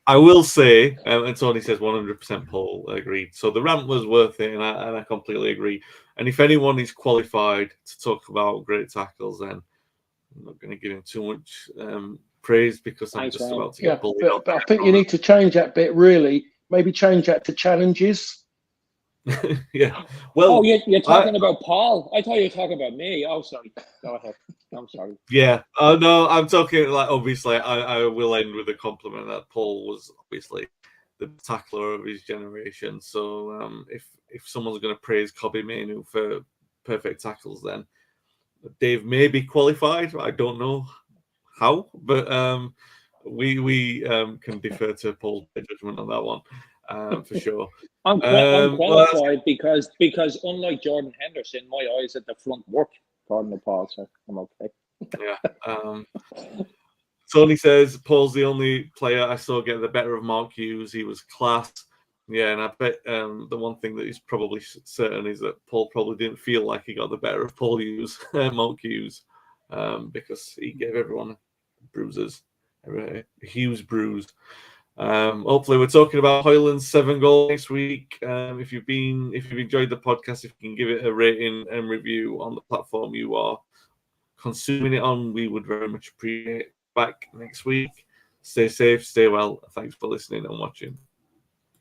I will say, and Tony says 100% Paul agreed. So the rant was worth it, and I completely agree. And if anyone is qualified to talk about great tackles, then I'm not going to give him too much praise because I'm just about to get bullied. But I think you need to change that bit, really. Maybe change that to challenges. Yeah. Well, you're talking about Paul. I thought you were talking about me. Oh, sorry. Go ahead. I'm sorry. Yeah. No, I'm talking obviously I will end with a compliment that Paul was obviously the tackler of his generation. So if someone's going to praise Kobe Mainoo for perfect tackles, then Dave may be qualified. I don't know how, but we can defer to Paul's judgment on that one. For sure. I'm qualified because unlike Jordan Henderson, my eyes at the front work. Pardon the pause, so I'm okay. Yeah. Tony says Paul's the only player I saw get the better of Mark Hughes. He was class. Yeah, and I bet the one thing that is probably certain is that Paul probably didn't feel like he got the better of Paul Hughes, Mark Hughes, because he gave everyone bruises, a Hughes bruise. Hopefully we're talking about Hoyland's 7 goals next week. If you've enjoyed the podcast, if you can give it a rating and review on the platform you are consuming it on, we would very much appreciate it. Back next week. Stay safe, stay well. Thanks for listening and watching.